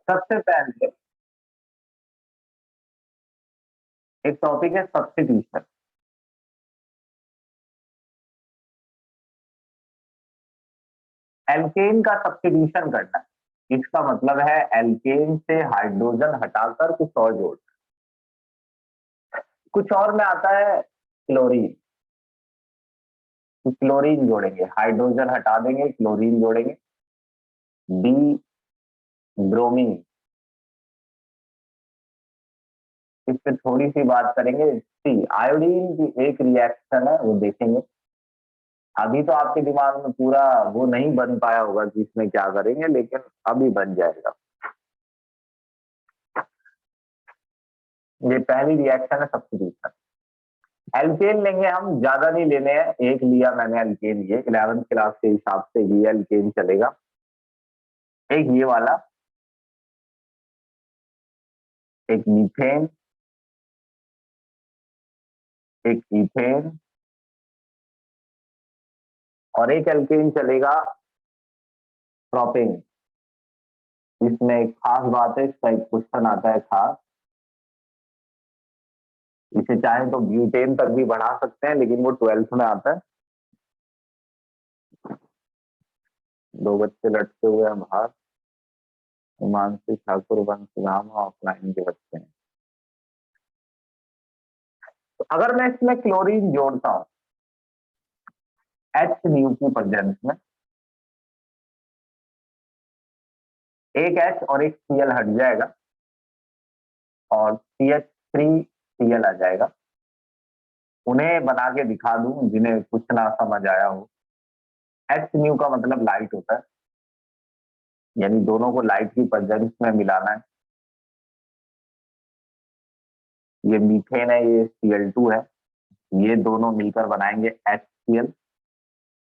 सबसे पहले एक टॉपिक है सब्स्टिट्यूशन। एल्केन का सब्स्टिट्यूशन करना है। इसका मतलब है एल्केन से हाइड्रोजन हटाकर कुछ और जोड़ना। कुछ और में आता है क्लोरीन। क्लोरीन जोड़ेंगे, हाइड्रोजन हटा देंगे, क्लोरीन जोड़ेंगे। D bromine. इस पे थोड़ी सी बात करेंगे। सी आयोडीन की एक रिएक्शन है, वो देखेंगे। अभी तो आपके दिमाग में पूरा वो नहीं बन पाया होगा कि इसमें क्या करेंगे, लेकिन अभी बन जाएगा। ये पहली रिएक्शन है सब्स्टिट्यूशन। एल्केन लेंगे हम, ज्यादा नहीं लेने हैं, एक लिया मैंने एल्केन, ये 11th क्लास के हिसाब से ये एल्केन चलेगा। एक ये वाला, एक मीथेन, एक इथेन, और एक एल्केन चलेगा प्रोपेन। इसमें एक खास बात है, इसका एक क्वेश्चन आता है खास। इसे चाहे तो ब्यूटेन तक भी बढ़ा सकते हैं, लेकिन वो 12th में आता है। दो बच्चे लटके हुए हैं बाहर, हिमांशु ठाकुर वंश राम ऑफलाइन के बच्चे हैं। तो अगर मैं इसमें क्लोरीन जोड़ता हूं एच न्यू की प्रेजेंस में, एक एच और एक सीएल हट जाएगा और CH3Cl आ जाएगा। उन्हें बना के दिखा दूं जिन्हें कुछ ना समझ आया हो। एच न्यू का मतलब लाइट होता है, यानी दोनों को लाइट की प्रेजेंस में मिलाना है। ये मीथेन है, ये Cl2 है, ये दोनों मिलकर बनाएंगे HCl,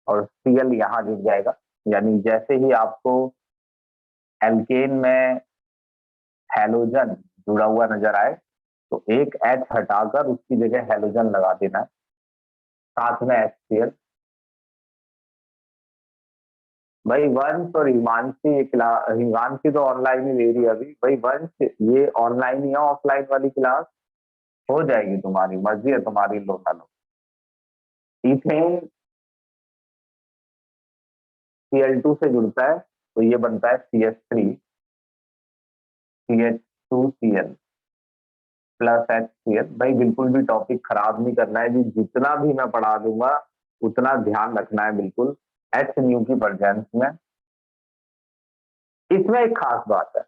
और Cl यहां जुड़ जाएगा। यानी जैसे ही आपको एल्केन में हैलोजन जुड़ा हुआ नजर आए, तो एक H हटाकर उसकी जगह हैलोजन लगा देना है, साथ में HCl। भाई वंश और हिमांशी, हिमांशी तो ऑनलाइन ही ले रही है अभी। भाई वंश, ये ऑनलाइन ही है, ऑफलाइन वाली क्लास हो जाएगी तुम्हारी, मर्जी है तुम्हारी, लो ना लो। इथेन Cl2 से जुड़ता है तो ये बनता है CH3 CH2Cl प्लस HCl। भाई बिल्कुल भी टॉपिक खराब नहीं करना है जी, जितना भी मैं पढ़ा दूंगा उतना ध्यान रखना है बिल्कुल। एच न्यू की प्रेजेंस में। इसमें एक खास बात है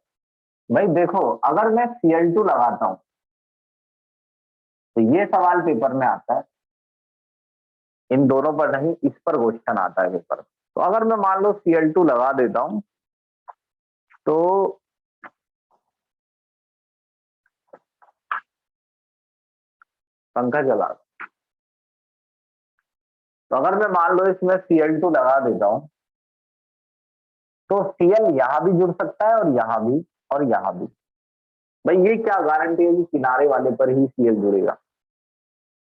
भाई, देखो अगर मैं Cl2 लगाता हूं तो ये सवाल पेपर में आता है, इन दोनों पर नहीं, इस पर क्वेश्चन आता है पेपर। तो अगर मैं मान लो Cl2 लगा देता हूं तो पंखा चला, तो अगर मैं मान लो इसमें Cl2 लगा देता हूं तो Cl यहां भी जुड़ सकता है और यहां भी और यहां भी। भाई ये क्या गारंटी है कि किनारे वाले पर ही Cl जुड़ेगा?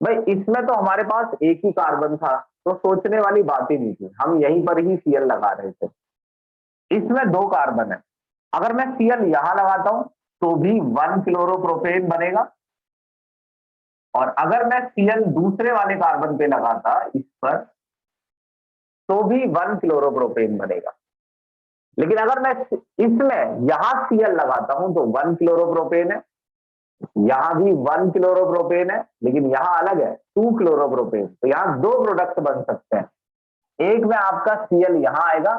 भाई इसमें तो हमारे पास एक ही कार्बन था, तो सोचने वाली बात ही नहीं थी, हम यहीं पर ही Cl लगा रहे थे। इसमें दो कार्बन है, अगर मैं Cl यहां लगाता हूं तो भी 1 क्लोरोप्रोपेन बनेगा, और अगर मैं Cl दूसरे वाले कार्बन पे लगाता इस पर तो भी 1 क्लोरोप्रोपेन बनेगा। लेकिन अगर मैं इसमें यहां Cl लगाता हूं तो 1 क्लोरोप्रोपेन है, यहां भी 1 क्लोरोप्रोपेन है, लेकिन यहां अलग है 2 क्लोरोप्रोपेन। तो यहां दो प्रोडक्ट बन सकते हैं, एक में आपका Cl यहां आएगा,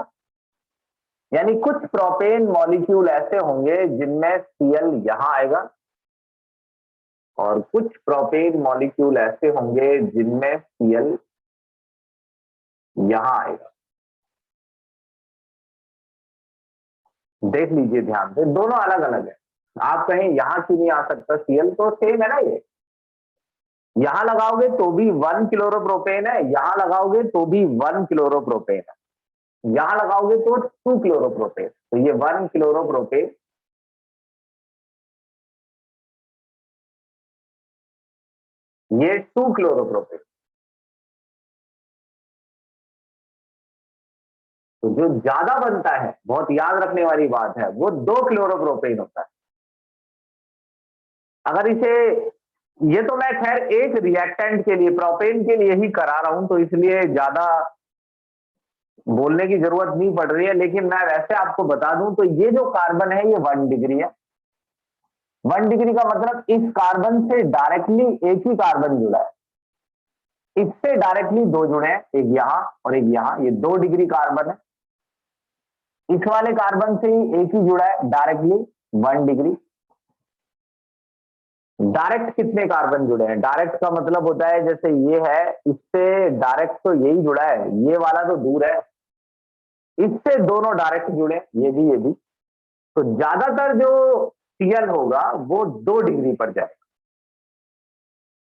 यानी कुछ प्रोपेन मॉलिक्यूल ऐसे होंगे जिनमें Cl यहां आएगा, और कुछ प्रोपेन मॉलिक्यूल ऐसे होंगे जिनमें Cl यहां आएगा। देख लीजिए ध्यान से, दोनों अलग अलग है। आप कहें यहां क्यों नहीं आ सकता Cl, तो सेम है ना, ये यहां लगाओगे तो भी 1 क्लोरोप्रोपेन है, यहां लगाओगे तो भी 1 क्लोरोप्रोपेन है, यहां लगाओगे तो 2 क्लोरोप्रोपेन। तो ये 1 क्लोरोप्रोपेन, ये 2 क्लोरोप्रोपेन। तो जो ज्यादा बनता है, बहुत याद रखने वाली बात है, वो 2 क्लोरोप्रोपेन होता है। अगर इसे, ये तो मैं खैर एक रिएक्टेंट के लिए, प्रोपेन के लिए ही करा रहा हूं, तो इसलिए ज्यादा बोलने की जरूरत नहीं पड़ रही है, लेकिन मैं वैसे आपको बता दूं तो ये जो कार्बन है ये 1 डिग्री है। 1 डिग्री का मतलब इस कार्बन से डायरेक्टली एक ही कार्बन जुड़ा है, इससे डायरेक्टली 2 जुड़े हैं, एक यहां और एक यहां, ये 2 डिग्री कार्बन है। इस वाले कार्बन से ही एक ही जुड़ा है डायरेक्टली, 1 डिग्री। डायरेक्ट कितने कार्बन जुड़े हैं? डायरेक्ट का मतलब होता है जैसे ये है, इससे डायरेक्ट तो यही जुड़ा है, ये वाला तो दूर है, इससे दोनों डायरेक्ट जुड़े, ये भी ये भी। तो ज्यादातर जो Cl होगा वो 2 डिग्री पर जाएगा,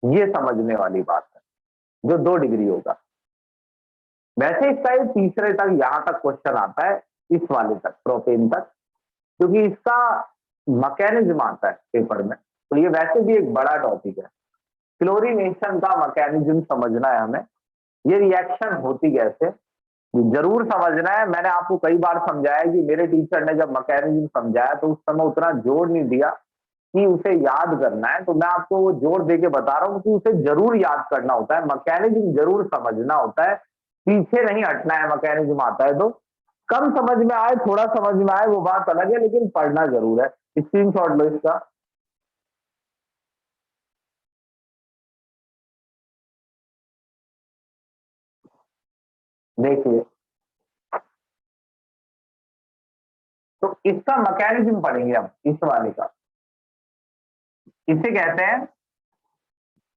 ये समझने वाली बात है, जो 2 डिग्री होगा। वैसे इसका ये तीसरे तक, यहां तक क्वेश्चन आता है, इस वाले तक, प्रोपेन तक, क्योंकि इसका मैकेनिज्म आता है पेपर में, तो ये वैसे भी एक बड़ा टॉपिक है। क्लोरीनेशन का मैकेनिज्म समझना है हमें, ये रिएक्शन होती कैसे, जरूर समझना है। मैंने आपको कई बार समझाया कि मेरे टीचर ने जब मैकेनिज्म समझाया तो उस समय उतना जोर नहीं दिया कि उसे याद करना है, तो मैं आपको वो जोर देके बता रहा हूँ कि उसे जरूर याद करना होता है, मैकेनिज्म जरूर समझना होता है, पीछे नहीं हटना है। मैकेनिज्म आता है तो कम समझ में आए, थोड़ा समझ में आए, वो बात अलग है, लेकिन पढ़ना जरूर है। स्क्रीनशॉट लो इसका, देखिए। तो इसका मैकेनिज्म पढ़ेंगे अब, इस वाले का। इसे कहते हैं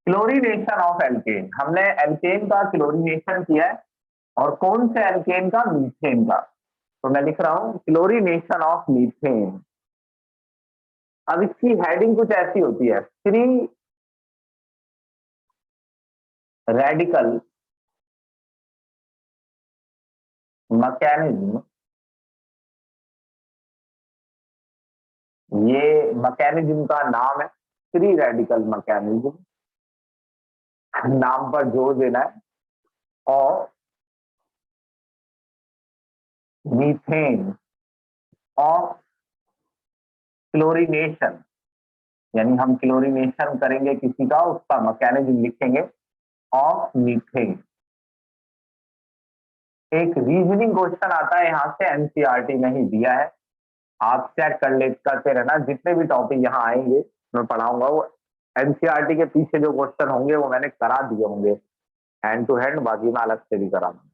क्लोरीनेशन ऑफ एल्केन। हमने एल्केन का क्लोरीनेशन किया है, और कौन से एल्केन का? मीथेन का। तो मैं लिख रहा हूं क्लोरीनेशन ऑफ मीथेन। अब इसकी हेडिंग कुछ ऐसी होती है, फ्री रेडिकल मैकेनिज्म। ये मैकेनिज्म का नाम है, फ्री रेडिकल मैकेनिज्म, नाम पर जोर देना है। और मीथेन ऑफ क्लोरीनेशन, यानी हम क्लोरीनेशन करेंगे किसी का, उसका मैकेनिज्म लिखेंगे ऑफ मीथेन। एक रीजनिंग क्वेश्चन आता है यहाँ से, एनसीईआरटी में ही दिया है, आप चेक कर ले करते रहना। जितने भी टॉपिक यहाँ आएंगे मैं पढ़ाऊंगा, वो एनसीईआरटी के पीछे जो क्वेश्चन होंगे वो मैंने करा दिए होंगे हैंड टू हैंड, बाकी मैं अलग से भी कराऊंगा।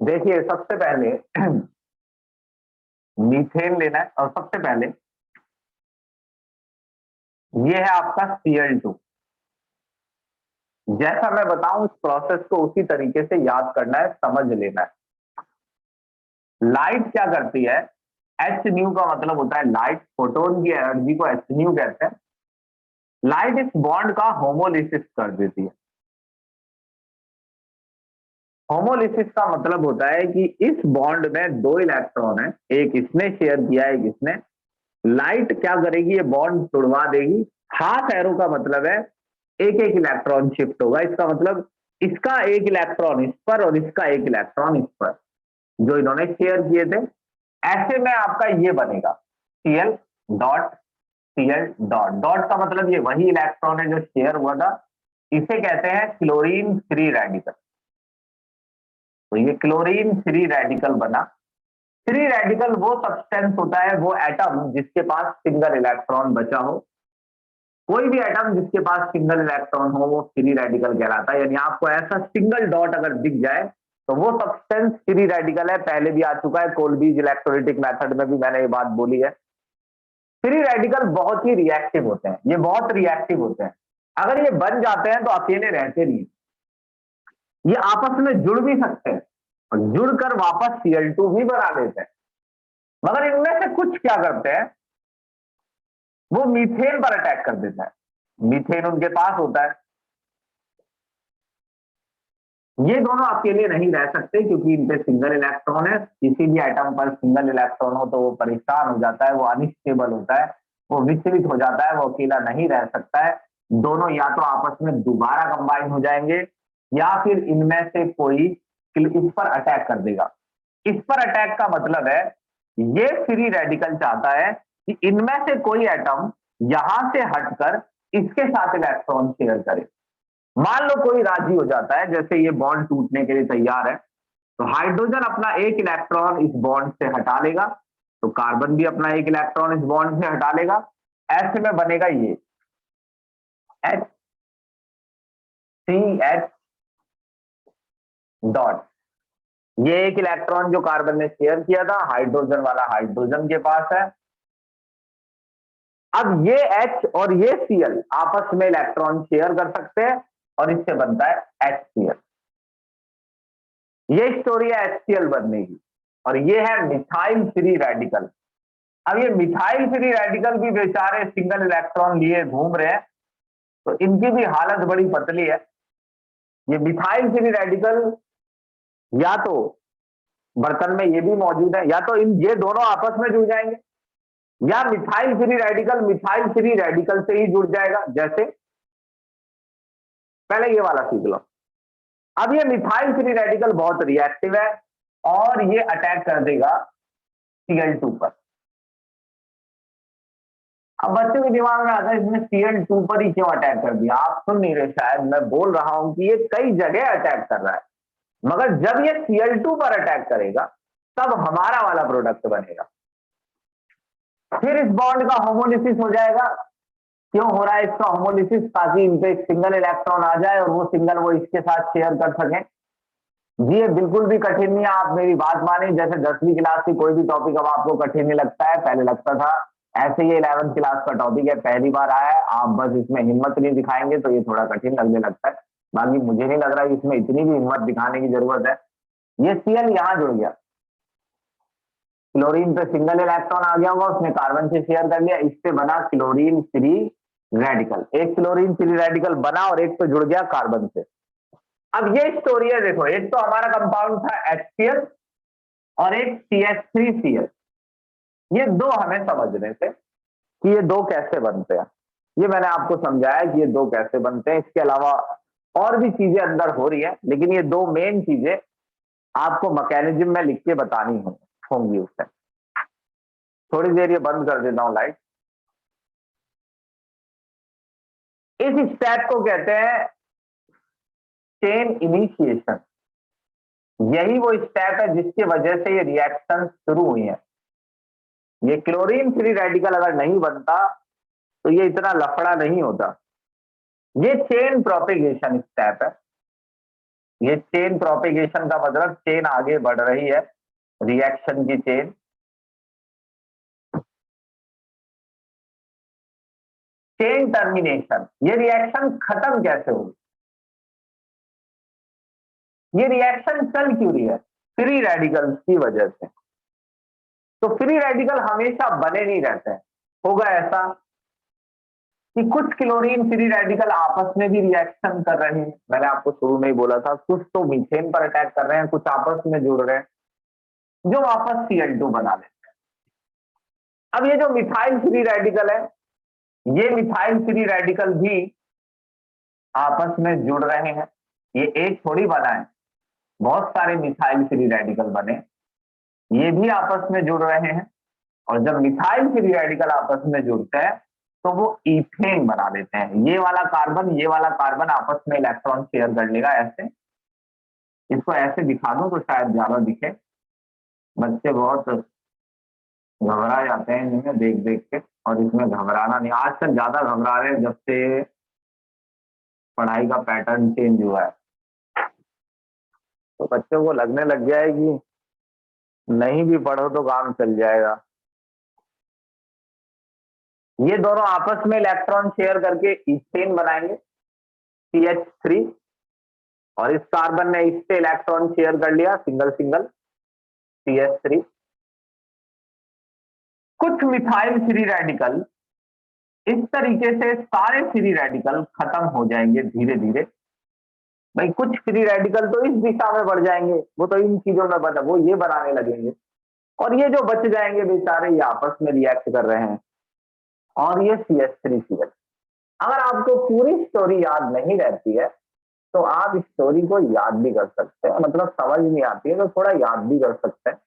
देखिए, सबसे पहले मीथेन लेना है, और सबसे पहले ये है आपका Cl2। जैसा मैं बताऊं, इस प्रोसेस को उसी तरीके से याद करना है, समझ लेना है। लाइट क्या करती है? एच न्यू का मतलब होता है लाइट, फोटोन की एनर्जी को एच न्यू कहते हैं। लाइट इस बॉन्ड का होमोलिसिस कर देती है। होमोलिसिस का मतलब होता है कि इस बॉन्ड में 2 इलेक्ट्रॉन है, एक इसने शेयर किया है, एक इसने। लाइट क्या करेगी? ये बॉन्ड तोड़वा देगी। हाफ एरो का मतलब है एक एक इलेक्ट्रॉन शिफ्ट होगा, इसका मतलब इसका एक इलेक्ट्रॉन इस पर और इसका एक इलेक्ट्रॉन इस पर, जो इन्होंने शेयर किए थे। ऐसे में आपका ये बनेगा Cl dot, Cl dot. Dot का मतलब ये वही इलेक्ट्रॉन है जो शेयर हुआ था, इसे कहते हैं क्लोरीन फ्री रेडिकल। तो ये क्लोरीन फ्री रेडिकल बना। फ्री रेडिकल वो सब्सटेंस होता है, वो एटम जिसके पास सिंगल इलेक्ट्रॉन बचा हो। कोई भी एटम जिसके पास सिंगल इलेक्ट्रॉन हो वो फ्री रेडिकल कहलाता है। यानी आपको ऐसा सिंगल डॉट अगर दिख जाए तो वो सब्सटेंस फ्री रेडिकल है। पहले भी आ चुका है, कोल्बीज इलेक्ट्रोलिटिक मेथड में भी मैंने ये बात बोली है। फ्री रेडिकल बहुत ही रिएक्टिव होते हैं, ये बहुत रिएक्टिव होते हैं। अगर ये बन जाते हैं तो अकेले रहते नहीं, ये आपस में जुड़ भी सकते हैं, और जुड़कर वापस Cl2 भी बना देते हैं। मगर इनमें से कुछ क्या करते हैं, वो मीथेन पर अटैक कर देता है। मीथेन उनके पास होता है, ये दोनों अकेले नहीं रह सकते क्योंकि इन पे सिंगल इलेक्ट्रॉन है। किसी भी एटम पर सिंगल इलेक्ट्रॉन हो तो वो परेशान हो जाता है, वो अनस्टेबल होता है, वो विचलित हो जाता है, वो अकेला नहीं रह सकता है। दोनों या तो आपस में दोबारा कंबाइन हो जाएंगे या फिर इनमें से कोई इस पर अटैक कर देगा। इस पर अटैक का मतलब है ये फ्री रेडिकल चाहता है कि इनमें से कोई एटम यहां से हटकर इसके साथ इलेक्ट्रॉन शेयर करे। मान लो कोई राजी हो जाता है, जैसे ये बॉन्ड टूटने के लिए तैयार है, तो हाइड्रोजन अपना एक इलेक्ट्रॉन इस बॉन्ड से हटा लेगा, तो कार्बन भी अपना एक इलेक्ट्रॉन इस बॉन्ड से हटा लेगा। ऐसे में बनेगा ये HCH डॉट। ये एक इलेक्ट्रॉन जो कार्बन ने शेयर किया था, हाइड्रोजन वाला हाइड्रोजन के पास है। अब ये H और ये Cl आपस में इलेक्ट्रॉन शेयर कर सकते हैं और इससे बनता है HCl। ये स्टोरी है HCl बनने की, और ये है मिथाइल फ्री रेडिकल। अब ये मिथाइल फ्री रेडिकल भी बेचारे सिंगल इलेक्ट्रॉन लिए घूम रहे हैं, तो इनकी भी हालत बड़ी पतली है। ये मिथाइल फ्री रेडिकल या तो बर्तन में ये भी मौजूद है, या तो ये दोनों आपस में जुड़ जाएंगे, या मिथाइल फ्री रेडिकल से ही जुड़ जाएगा। जैसे पहले ये वाला सीख लो। अब ये मिथाइल फ्री रेडिकल बहुत रिएक्टिव है और ये अटैक कर देगा Cl2 पर। अब बच्चों के दिमाग में आता है इसने Cl2 पर ही क्यों अटैक कर दिया। आप सुन नहीं रहे, शायद मैं बोल रहा हूं कि ये कई जगह अटैक कर रहा है, मगर जब ये Cl2 पर अटैक करेगा तब हमारा वाला प्रोडक्ट बनेगा। फिर इस बॉन्ड का होमोलिसिस हो जाएगा। क्यों हो रहा है इसका होमोलिसिस? ताकि इन पे एक सिंगल इलेक्ट्रॉन आ जाए और वो सिंगल वो इसके साथ शेयर कर सके। जी ये बिल्कुल भी कठिन नहीं है, आप मेरी बात माने। जैसे 10वीं क्लास की कोई भी टॉपिक अब आपको कठिन नहीं लगता है, पहले लगता था, ऐसे ये 11th क्लास का टॉपिक है, पहली बार आया है, आप बस इसमें हिम्मत नहीं दिखाएंगे तो ये थोड़ा कठिन लगने लगता है। बाकी मुझे नहीं लग रहा है इसमें इतनी भी हिम्मत दिखाने की जरूरत है। ये Cl यहां जुड़ गया, क्लोरीन पे सिंगल इलेक्ट्रॉन आ गया होगा, उसने कार्बन से शेयर कर लिया, इससे बना क्लोरीन फ्री रेडिकल। एक क्लोरीन फ्री रेडिकल बना और एक तो जुड़ गया कार्बन से। अब ये स्टोरी है, देखो एक तो हमारा कंपाउंड था HCl और एक CH3Cl। ये दो हमें समझने थे कि ये दो कैसे बनते हैं। ये मैंने आपको समझाया कि ये दो कैसे बनते हैं। इसके अलावा और भी चीजें अंदर हो रही है, लेकिन ये दो मेन चीजें आपको मैकेनिज्म में लिख के बतानी होंगी उससे। थोड़ी देर ये बंद कर देता हूं लाइट। इस स्टेप को कहते हैं चेन इनिशिएशन। यही वो स्टेप है जिसकी वजह से ये रिएक्शन शुरू हुई है। ये क्लोरीन फ्री रेडिकल अगर नहीं बनता तो ये इतना लफड़ा नहीं होता। ये चेन प्रोपेगेशन स्टेप है। ये चेन प्रोपेगेशन का मतलब चेन आगे बढ़ रही है, रिएक्शन की चेन। चेन टर्मिनेशन, ये रिएक्शन खत्म कैसे होगी? ये रिएक्शन चल क्यों रही है? फ्री रेडिकल्स की वजह से। तो फ्री रेडिकल हमेशा बने नहीं रहते हैं। होगा ऐसा कि कुछ क्लोरीन फ्री रेडिकल आपस में भी रिएक्शन कर रहे हैं। मैंने आपको शुरू में ही बोला था, कुछ तो मीथेन पर अटैक कर रहे हैं, कुछ आपस में जुड़ रहे हैं, जो वापस Cl2 बना लेते हैं। अब ये जो मिथाइल फ्री रेडिकल है, ये मिथाइल फ्री रेडिकल भी आपस में जुड़ रहे हैं। ये एक थोड़ी बना है, बहुत सारे मिथाइल फ्री रेडिकल बने, ये भी आपस में जुड़ रहे हैं। और जब मिथाइल फ्री रेडिकल आपस में जुड़ते हैं तो वो इथेन बना देते हैं। ये वाला कार्बन आपस में इलेक्ट्रॉन शेयर कर लेगा ऐसे। इसको ऐसे दिखा दूं तो शायद ज्यादा दिखे। बच्चे बहुत घबरा जाते हैं इनमें देख देख के, और इसमें घबराना नहीं। आजकल ज्यादा घबरा रहे हैं जब से पढ़ाई का पैटर्न चेंज हुआ है, तो बच्चों को लगने लग गया है कि नहीं भी पढ़ो तो काम चल जाएगा। ये दोनों आपस में इलेक्ट्रॉन शेयर करके इथेन बनाएंगे CH3, और इस कार्बन ने इससे इलेक्ट्रॉन शेयर कर लिया सिंगल सिंगल CH3। कुछ मिथाइल फ्री रेडिकल इस तरीके से सारे फ्री रेडिकल खत्म हो जाएंगे धीरे धीरे। भाई कुछ फ्री रेडिकल तो इस दिशा में बढ़ जाएंगे, वो तो इन चीजों में बना, वो ये बनाने लगेंगे, और ये जो बच जाएंगे बेचारे ये आपस में रिएक्ट कर रहे हैं, और ये CH3Cl। अगर आपको पूरी स्टोरी याद नहीं रहती है तो आप स्टोरी को याद भी कर सकते हैं, मतलब समझ नहीं आती है तो थोड़ा याद भी कर सकते हैं।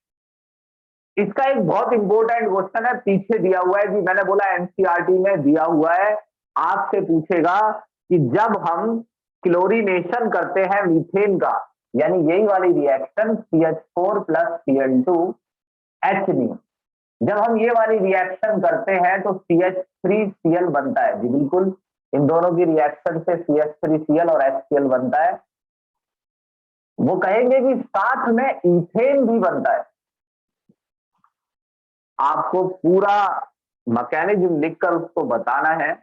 इसका एक बहुत इंपॉर्टेंट क्वेश्चन है पीछे दिया हुआ है, कि मैंने बोला एनसीईआरटी में दिया हुआ है, आपसे पूछेगा कि जब हम क्लोरीनेशन करते हैं मीथेन का, यानी यही वाली रिएक्शन CH4 प्लस Cl2H, जब हम ये वाली रिएक्शन करते हैं तो CH3Cl बनता है जी, बिल्कुल इन दोनों की रिएक्शन से CH3Cl और HCl बनता है। वो कहेंगे कि साथ में इथेन भी बनता है। आपको पूरा मैकेनिज्म लिखकर उसको बताना है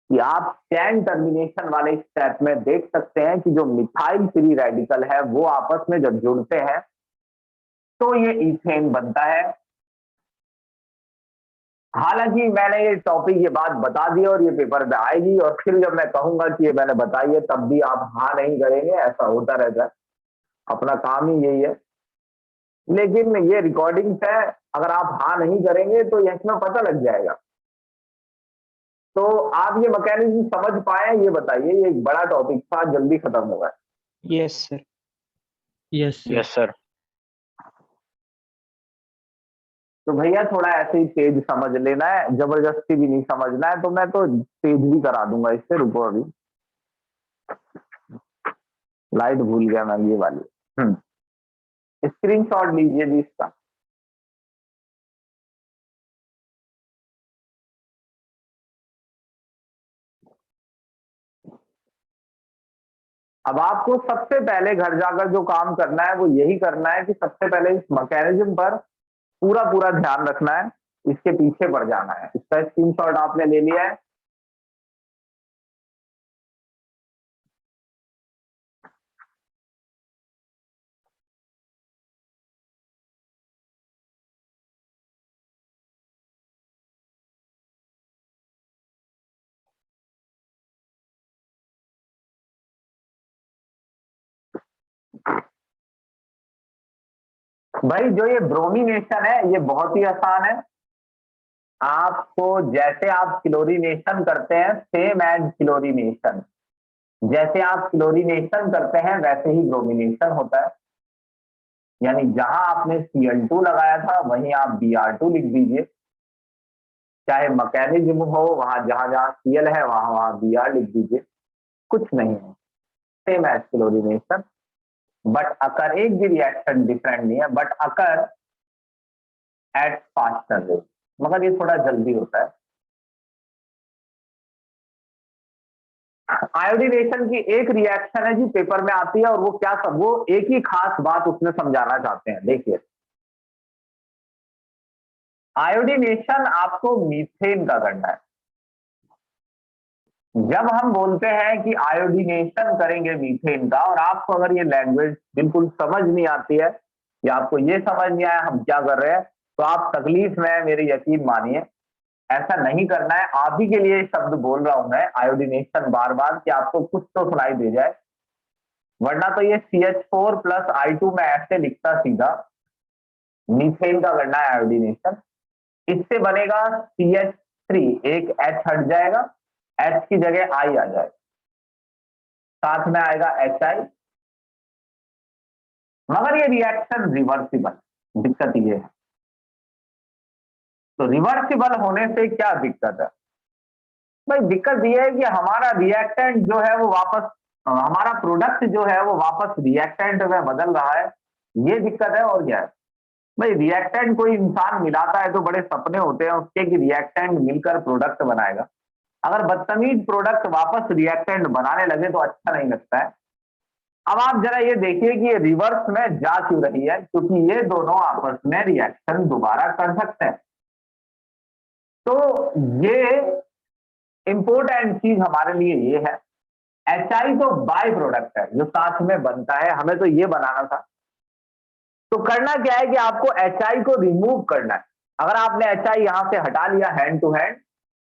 कि आप चैन टर्मिनेशन वाले स्टेप में देख सकते हैं कि जो मिथाइल फ्री रेडिकल है वो आपस में जब जुड़ते हैं तो ये इथेन बनता है। हालांकि मैंने ये टॉपिक ये बात बता दी और ये पेपर में आएगी, और फिर जब मैं कहूंगा कि ये मैंने बताई है तब भी आप हाँ नहीं करेंगे, ऐसा होता रहता है, अपना काम ही यही है। लेकिन ये रिकॉर्डिंग्स है, अगर आप हाँ नहीं करेंगे तो ये इसमें पता लग जाएगा। तो आप ये मैकेनिज्म समझ पाए ये बताइए, ये एक बड़ा टॉपिक था, जल्दी खत्म होगा। Yes sir. Yes yes sir. तो भैया थोड़ा ऐसे ही तेज समझ लेना है, जबरदस्ती भी नहीं समझना है, तो मैं तो तेज भी करा दूंगा इससे। रुको अभी लाइट भूल गया मैं, ये वाली स्क्रीनशॉट लीजिए जी इसका। अब आपको सबसे पहले घर जाकर जो काम करना है वो यही करना है कि सबसे पहले इस मैकेनिज्म पर पूरा पूरा ध्यान रखना है, इसके पीछे पड़ जाना है। इसका स्क्रीनशॉट आपने ले लिया है। भाई जो ये ब्रोमिनेशन है ये बहुत ही आसान है। आपको जैसे आप क्लोरीनेशन करते हैं सेम एज क्लोरीनेशन, जैसे आप क्लोरीनेशन करते हैं वैसे ही ब्रोमिनेशन होता है। यानी जहां आपने Cl2 लगाया था वहीं आप Br2 लिख दीजिए, चाहे मैकेनिज्म हो वहां जहां जहां Cl है वहां वहां Br लिख दीजिए, कुछ नहीं है, सेम एज क्लोरीनेशन। बट अकर एक भी रिएक्शन डिफरेंट नहीं है, but occur at faster rate, मगर ये थोड़ा जल्दी होता है। आयोडीनेशन की एक रिएक्शन है जी पेपर में आती है, और वो क्या सब, वो एक ही खास बात उसमें समझाना चाहते हैं। देखिए आयोडीनेशन आपको मीथेन का करना है। जब हम बोलते हैं कि आयोडीनेशन करेंगे मीथेन का, और आपको अगर ये लैंग्वेज बिल्कुल समझ नहीं आती है या आपको ये समझ नहीं आया हम क्या कर रहे हैं, तो आप तकलीफ में, मेरी यकीन मानिए, ऐसा नहीं करना है। आप ही के लिए शब्द बोल रहा हूं मैं आयोडीनेशन बार बार, कि आपको कुछ तो सुनाई दे जाए, वरना तो ये CH4 प्लस I2 में ऐसे लिखता सीधा, मीथेन का करना है आयोडीनेशन। इससे बनेगा CH3, एक H हट जाएगा, H की जगह I आ जाएगा, साथ में आएगा HI, मगर ये रिएक्शन रिवर्सिबल, दिक्कत ये है। तो रिवर्सिबल होने से क्या दिक्कत है भाई? दिक्कत ये है कि हमारा रिएक्टेंट जो है वो वापस, हमारा प्रोडक्ट जो है वो वापस रिएक्टेंट में बदल रहा है, ये दिक्कत है। और क्या है भाई, रिएक्टेंट कोई इंसान मिलाता है तो बड़े सपने होते हैं उसके कि रिएक्टेंट मिलकर प्रोडक्ट बनाएगा। अगर बदतमीज प्रोडक्ट वापस रिएक्टेंट बनाने लगे तो अच्छा नहीं लगता है। अब आप जरा ये देखिए कि ये रिवर्स में जा क्यों रही है, क्योंकि ये दोनों आपस में रिएक्शन दोबारा कर सकते हैं। तो ये इंपॉर्टेंट चीज हमारे लिए ये है। HI तो बाय प्रोडक्ट है जो साथ में बनता है, हमें तो ये बनाना था। तो करना क्या है कि आपको HI को रिमूव करना है। अगर आपने HI यहां से हटा लिया हैंड टू हैंड,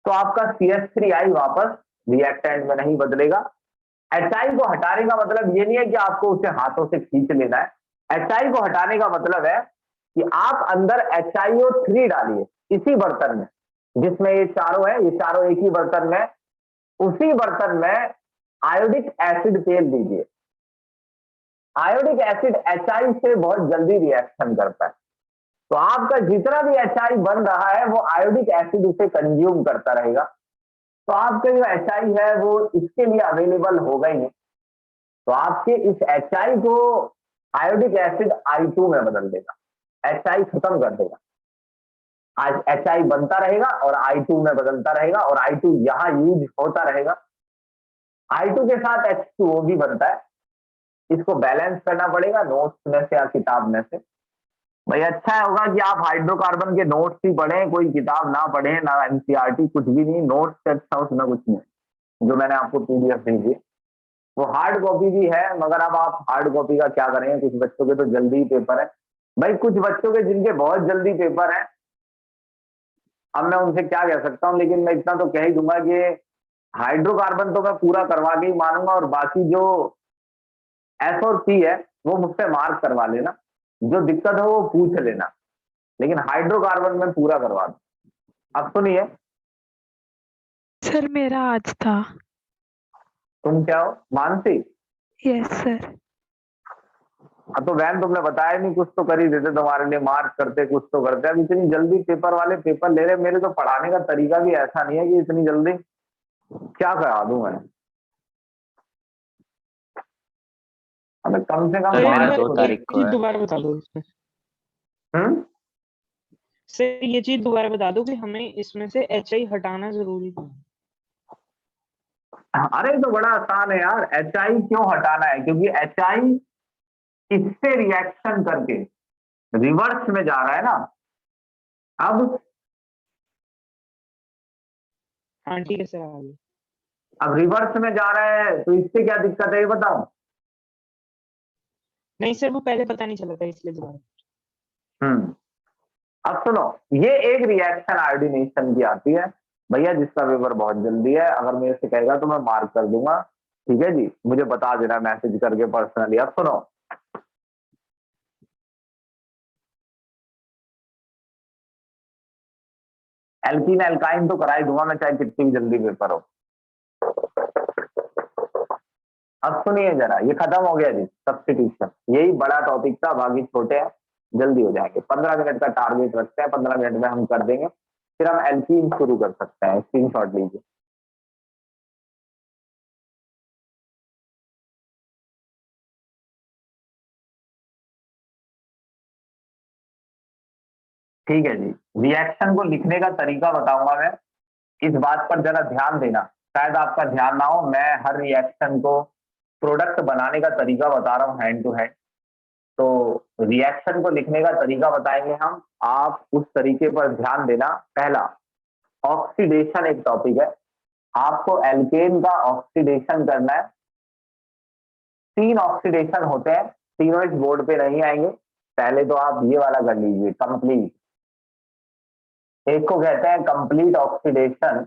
तो आपका CH3I वापस रिएक्टेंट में नहीं बदलेगा, HI को हटाने का मतलब ये नहीं है कि आपको उसे हाथों से खींच लेना है। HI को हटाने का मतलब है कि आप अंदर HiO3 डालिए इसी बर्तन में, जिसमें ये चारों है, ये चारों एक ही बर्तन में, उसी बर्तन में आयोडिक एसिड तेल दीजिए। आयोडिक एसिड HI से बहुत जल्दी रिएक्शन करता है, तो आपका जितना भी HI बन रहा है वो आयोडिक एसिड उसे कंज्यूम करता रहेगा, तो आपका जो HI है वो इसके लिए अवेलेबल होगा ही नहीं, तो आपके इस HI को आयोडिक एसिड I2 में बदल देगा, HI खत्म कर देगा। आज HI बनता रहेगा और I2 में बदलता रहेगा, और I2 यहां यूज होता रहेगा। I2 के साथ H2O भी बनता है, इसको बैलेंस करना पड़ेगा नोट्स में से या किताब में से। भाई अच्छा होगा कि आप हाइड्रोकार्बन के नोट्स ही पढ़ें, कोई किताब ना पढ़ें, ना एनसीईआरटी, कुछ भी नहीं, नोट्स से अच्छा उसमें कुछ नहीं। जो मैंने आपको पीडीएफ भेजी वो हार्ड कॉपी भी है, मगर अब आप हार्ड कॉपी का क्या करेंगे, कुछ बच्चों के तो जल्दी ही पेपर है। भाई कुछ बच्चों के जिनके बहुत जल्दी पेपर है, अब मैं उनसे क्या कह सकता हूँ, लेकिन मैं इतना तो कह ही दूंगा कि हाइड्रोकार्बन तो मैं पूरा करवा के ही मानूंगा, और बाकी जो एस और पी है वो मुझसे मार्क करवा लेना, जो दिक्कत हो वो पूछ लेना, लेकिन हाइड्रोकार्बन में पूरा करवा दो। अब सुनिए, सर मेरा आज था। तुम क्या हो, मानसी? Yes sir. अब तो वैन तुमने बताया नहीं, कुछ तो कर ही देते, तुम्हारे लिए मार्क करते, कुछ तो करते। अब इतनी जल्दी पेपर वाले पेपर ले रहे, मेरे तो पढ़ाने का तरीका भी ऐसा नहीं है कि इतनी जल्दी क्या करा दूं मैं। हमें कम से कम सर मेरा मार्क्स दो तो दे। तारीख को है। दोबारा बता दो इसमें। हम्म। सर ये चीज दोबारा बता दो कि हमें इसमें से HI हटाना जरूरी है। अरे तो बड़ा आसान है यार, HI क्यों हटाना है, क्योंकि HI इससे रिएक्शन करके रिवर्स में जा रहा है ना। अब हाँ ठीक है सर, आगे। अब रिवर्स में जा रहा है तो इससे क्या दिक्कत है ये बताओ। नहीं सर, वो पहले पता नहीं चला था इसलिए दोबारा। अब सुनो, ये एक रिएक्शन आयोडीनेशन की आती है। भैया जिसका पेपर बहुत जल्दी है, अगर मेरे से कहेगा तो मैं मार्क कर दूंगा, ठीक है जी, मुझे बता देना मैसेज करके पर्सनली। अब सुनो, एल्कीन एल्काइन तो करा ही दूंगा मैं, चाहे कितनी भी जल्दी पेपर हो। अब सुनिए जरा, ये खत्म हो गया जी सब्स्टिट्यूशन, यही बड़ा टॉपिक था, बाकी छोटे हैं, जल्दी हो जाएंगे। 15 मिनट का टारगेट रखते हैं, 15 मिनट में हम कर देंगे, फिर हम एल्कीन शुरू कर सकते हैं। स्क्रीनशॉट लीजिए। ठीक है जी, रिएक्शन को लिखने का तरीका बताऊंगा मैं, इस बात पर जरा ध्यान देना, शायद आपका ध्यान ना हो। मैं हर रिएक्शन को प्रोडक्ट बनाने का तरीका बता रहा हूँ हैंड टू हैंड, तो रिएक्शन को लिखने का तरीका बताएंगे हम, आप उस तरीके पर ध्यान देना। पहला, ऑक्सीडेशन एक टॉपिक है, आपको एल्केन का ऑक्सीडेशन करना है। 3 ऑक्सीडेशन होते हैं, तीनों इस बोर्ड पे नहीं आएंगे। पहले तो आप ये वाला कर लीजिए, कंप्लीट। एक को कहते हैं कंप्लीट ऑक्सीडेशन,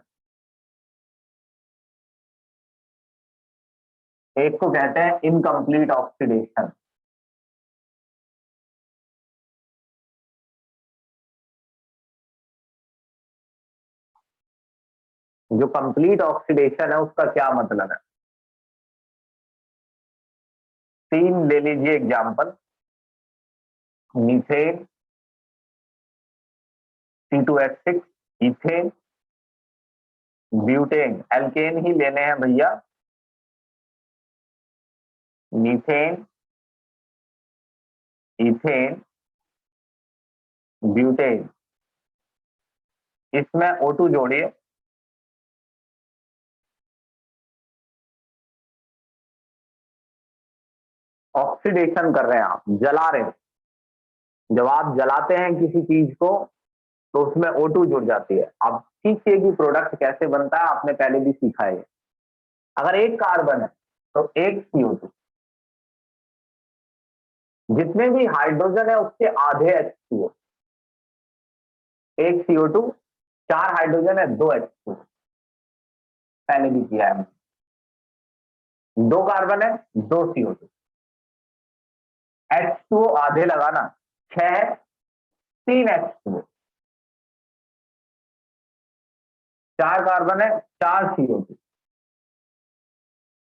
एक को कहते हैं इनकम्प्लीट ऑक्सीडेशन। जो कंप्लीट ऑक्सीडेशन है उसका क्या मतलब है, 3 ले लीजिए example, methane, C2H6, ethane, butane. Alkane ही लेने हैं भैया, मीथेन, इथेन, ब्यूटेन। इसमें O2 जोड़िए, ऑक्सीडेशन कर रहे हैं आप, जला रहे हैं। जब आप जलाते हैं किसी चीज को तो उसमें O2 जुड़ जाती है। अब सीखिए कि प्रोडक्ट कैसे बनता है, आपने पहले भी सीखा है। अगर एक कार्बन है तो एक CO2, जितने भी हाइड्रोजन है उसके आधे H2O, एक CO2, 4 हाइड्रोजन है, 2 H2O, पहले भी किया है। 2 कार्बन है, 2 CO2, H2O आधे लगाना, 6 है, 3 H2O, 4 कार्बन है, 4 CO2,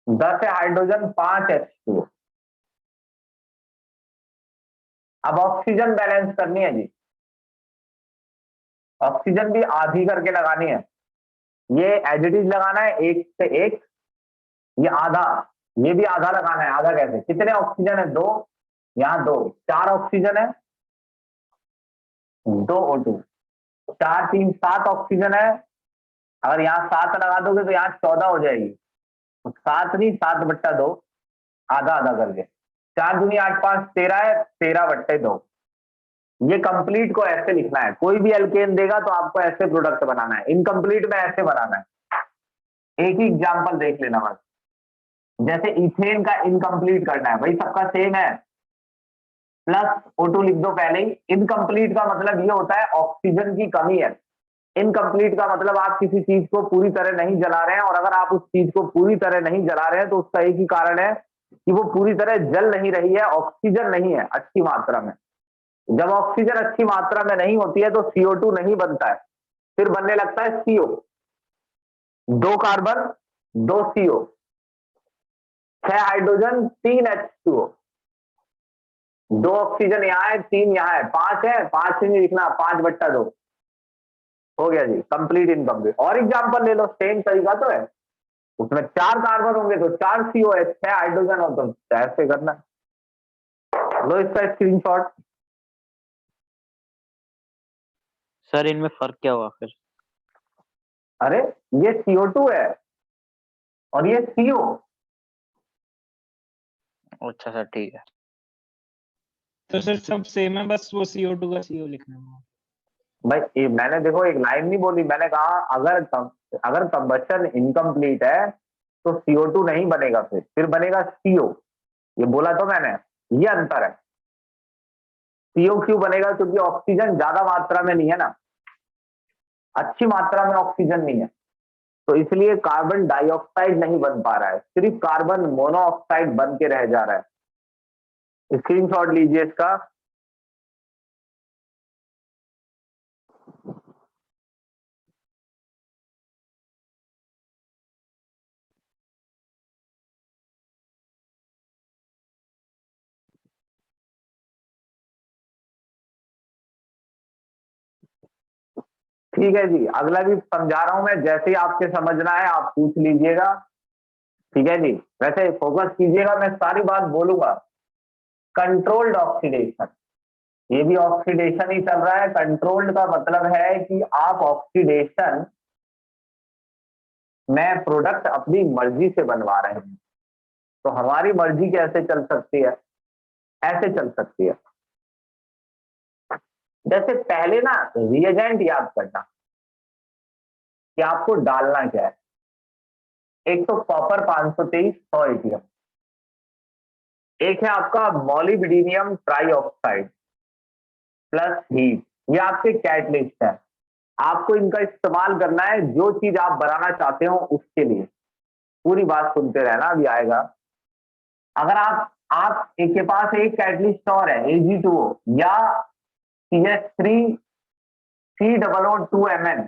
10 है हाइड्रोजन, 5 H2O। अब ऑक्सीजन बैलेंस करनी है जी, ऑक्सीजन भी आधी करके लगानी है। ये एज इट इज लगाना है 1 से 1, ये आधा, ये भी आधा लगाना है। आधा कैसे, कितने ऑक्सीजन है, 2, यहाँ 2, 4 ऑक्सीजन है, 2 O2, 4 3 7 ऑक्सीजन है। अगर यहाँ 7 लगा दोगे तो यहाँ 14 हो जाएगी, तो 7 नहीं 7/2, आधा आधा करके, 4 दूनी 8 5 13 है, 13/2। ये कंप्लीट को ऐसे लिखना है, कोई भी एल्केन देगा तो आपको ऐसे प्रोडक्ट बनाना है, इनकम्प्लीट में ऐसे बनाना है। एक ही एग्जांपल देख लेना बस, जैसे इथेन का इनकम्प्लीट करना है, भाई सबका सेम है, प्लस O2 लिख दो पहले ही। इनकम्प्लीट का मतलब ये होता है ऑक्सीजन की कमी है। इनकम्प्लीट का मतलब आप किसी चीज को पूरी तरह नहीं जला रहे हैं, और अगर आप उस चीज को पूरी तरह नहीं जला रहे हैं तो उसका एक ही कारण है कि वो पूरी तरह जल नहीं रही है, ऑक्सीजन नहीं है अच्छी मात्रा में। जब ऑक्सीजन अच्छी मात्रा में नहीं होती है तो CO2 नहीं बनता है, फिर बनने लगता है CO, 2 carbon 2 CO, 6 hydrogen 3 H2O, 2 oxygen यहाँ है, 3 यहाँ है, 5 है, 5 से नहीं लिखना, 5/2 हो गया जी, कंप्लीट इनकम्प्लीट। और एग्जांपल ले लो, सेम तरीका तो है, उसमें 4 कार्बन होंगे तो 4 CO है, 6 हाइड्रोजन हो तो ऐसे करना। लो इसका स्क्रीनशॉट। सर इनमें फर्क क्या हुआ फिर? अरे ये CO2 है और ये CO। अच्छा सर ठीक है। तो सर सब सेम है, बस वो CO2 का CO लिखना है। भाई मैंने देखो एक लाइन नहीं बोली, मैंने कहा अगर कंबशन इनकम्प्लीट है तो CO2 नहीं बनेगा, फिर बनेगा CO, ये बोला तो मैंने, ये अंतर है। CO क्यों बनेगा, क्योंकि ऑक्सीजन ज्यादा मात्रा में नहीं है ना, अच्छी मात्रा में ऑक्सीजन नहीं है, तो इसलिए कार्बन डाइऑक्साइड नहीं बन पा रहा है, सिर्फ कार्बन मोनोऑक्साइड बन के रह जा रहा है। स्क्रीनशॉट लीजिए इसका। ठीक है जी, अगला भी समझा रहा हूं मैं, जैसे ही आपके समझना है आप पूछ लीजिएगा, ठीक है जी। वैसे फोकस कीजिएगा, मैं सारी बात बोलूंगा। कंट्रोल्ड ऑक्सीडेशन, ये भी ऑक्सीडेशन ही चल रहा है। कंट्रोल्ड का मतलब है कि आप ऑक्सीडेशन में प्रोडक्ट अपनी मर्जी से बनवा रहे हैं। तो हमारी मर्जी कैसे चल सकती है, ऐसे चल सकती है। जैसे पहले ना रिएजेंट याद करना कि आपको डालना क्या है। एक तो कॉपर 523 100 ATM, एक है आपका मॉलिब्डेनियम ट्राइऑक्साइड प्लस हीट, ये आपके कैटलिस्ट है। आपको इनका इस्तेमाल करना है जो चीज आप बनाना चाहते हो उसके लिए। पूरी बात सुनते रहना, अभी आएगा। अगर आप एक के पास एक कैटलिस्ट और है Ag2O या CH3 COO2Mn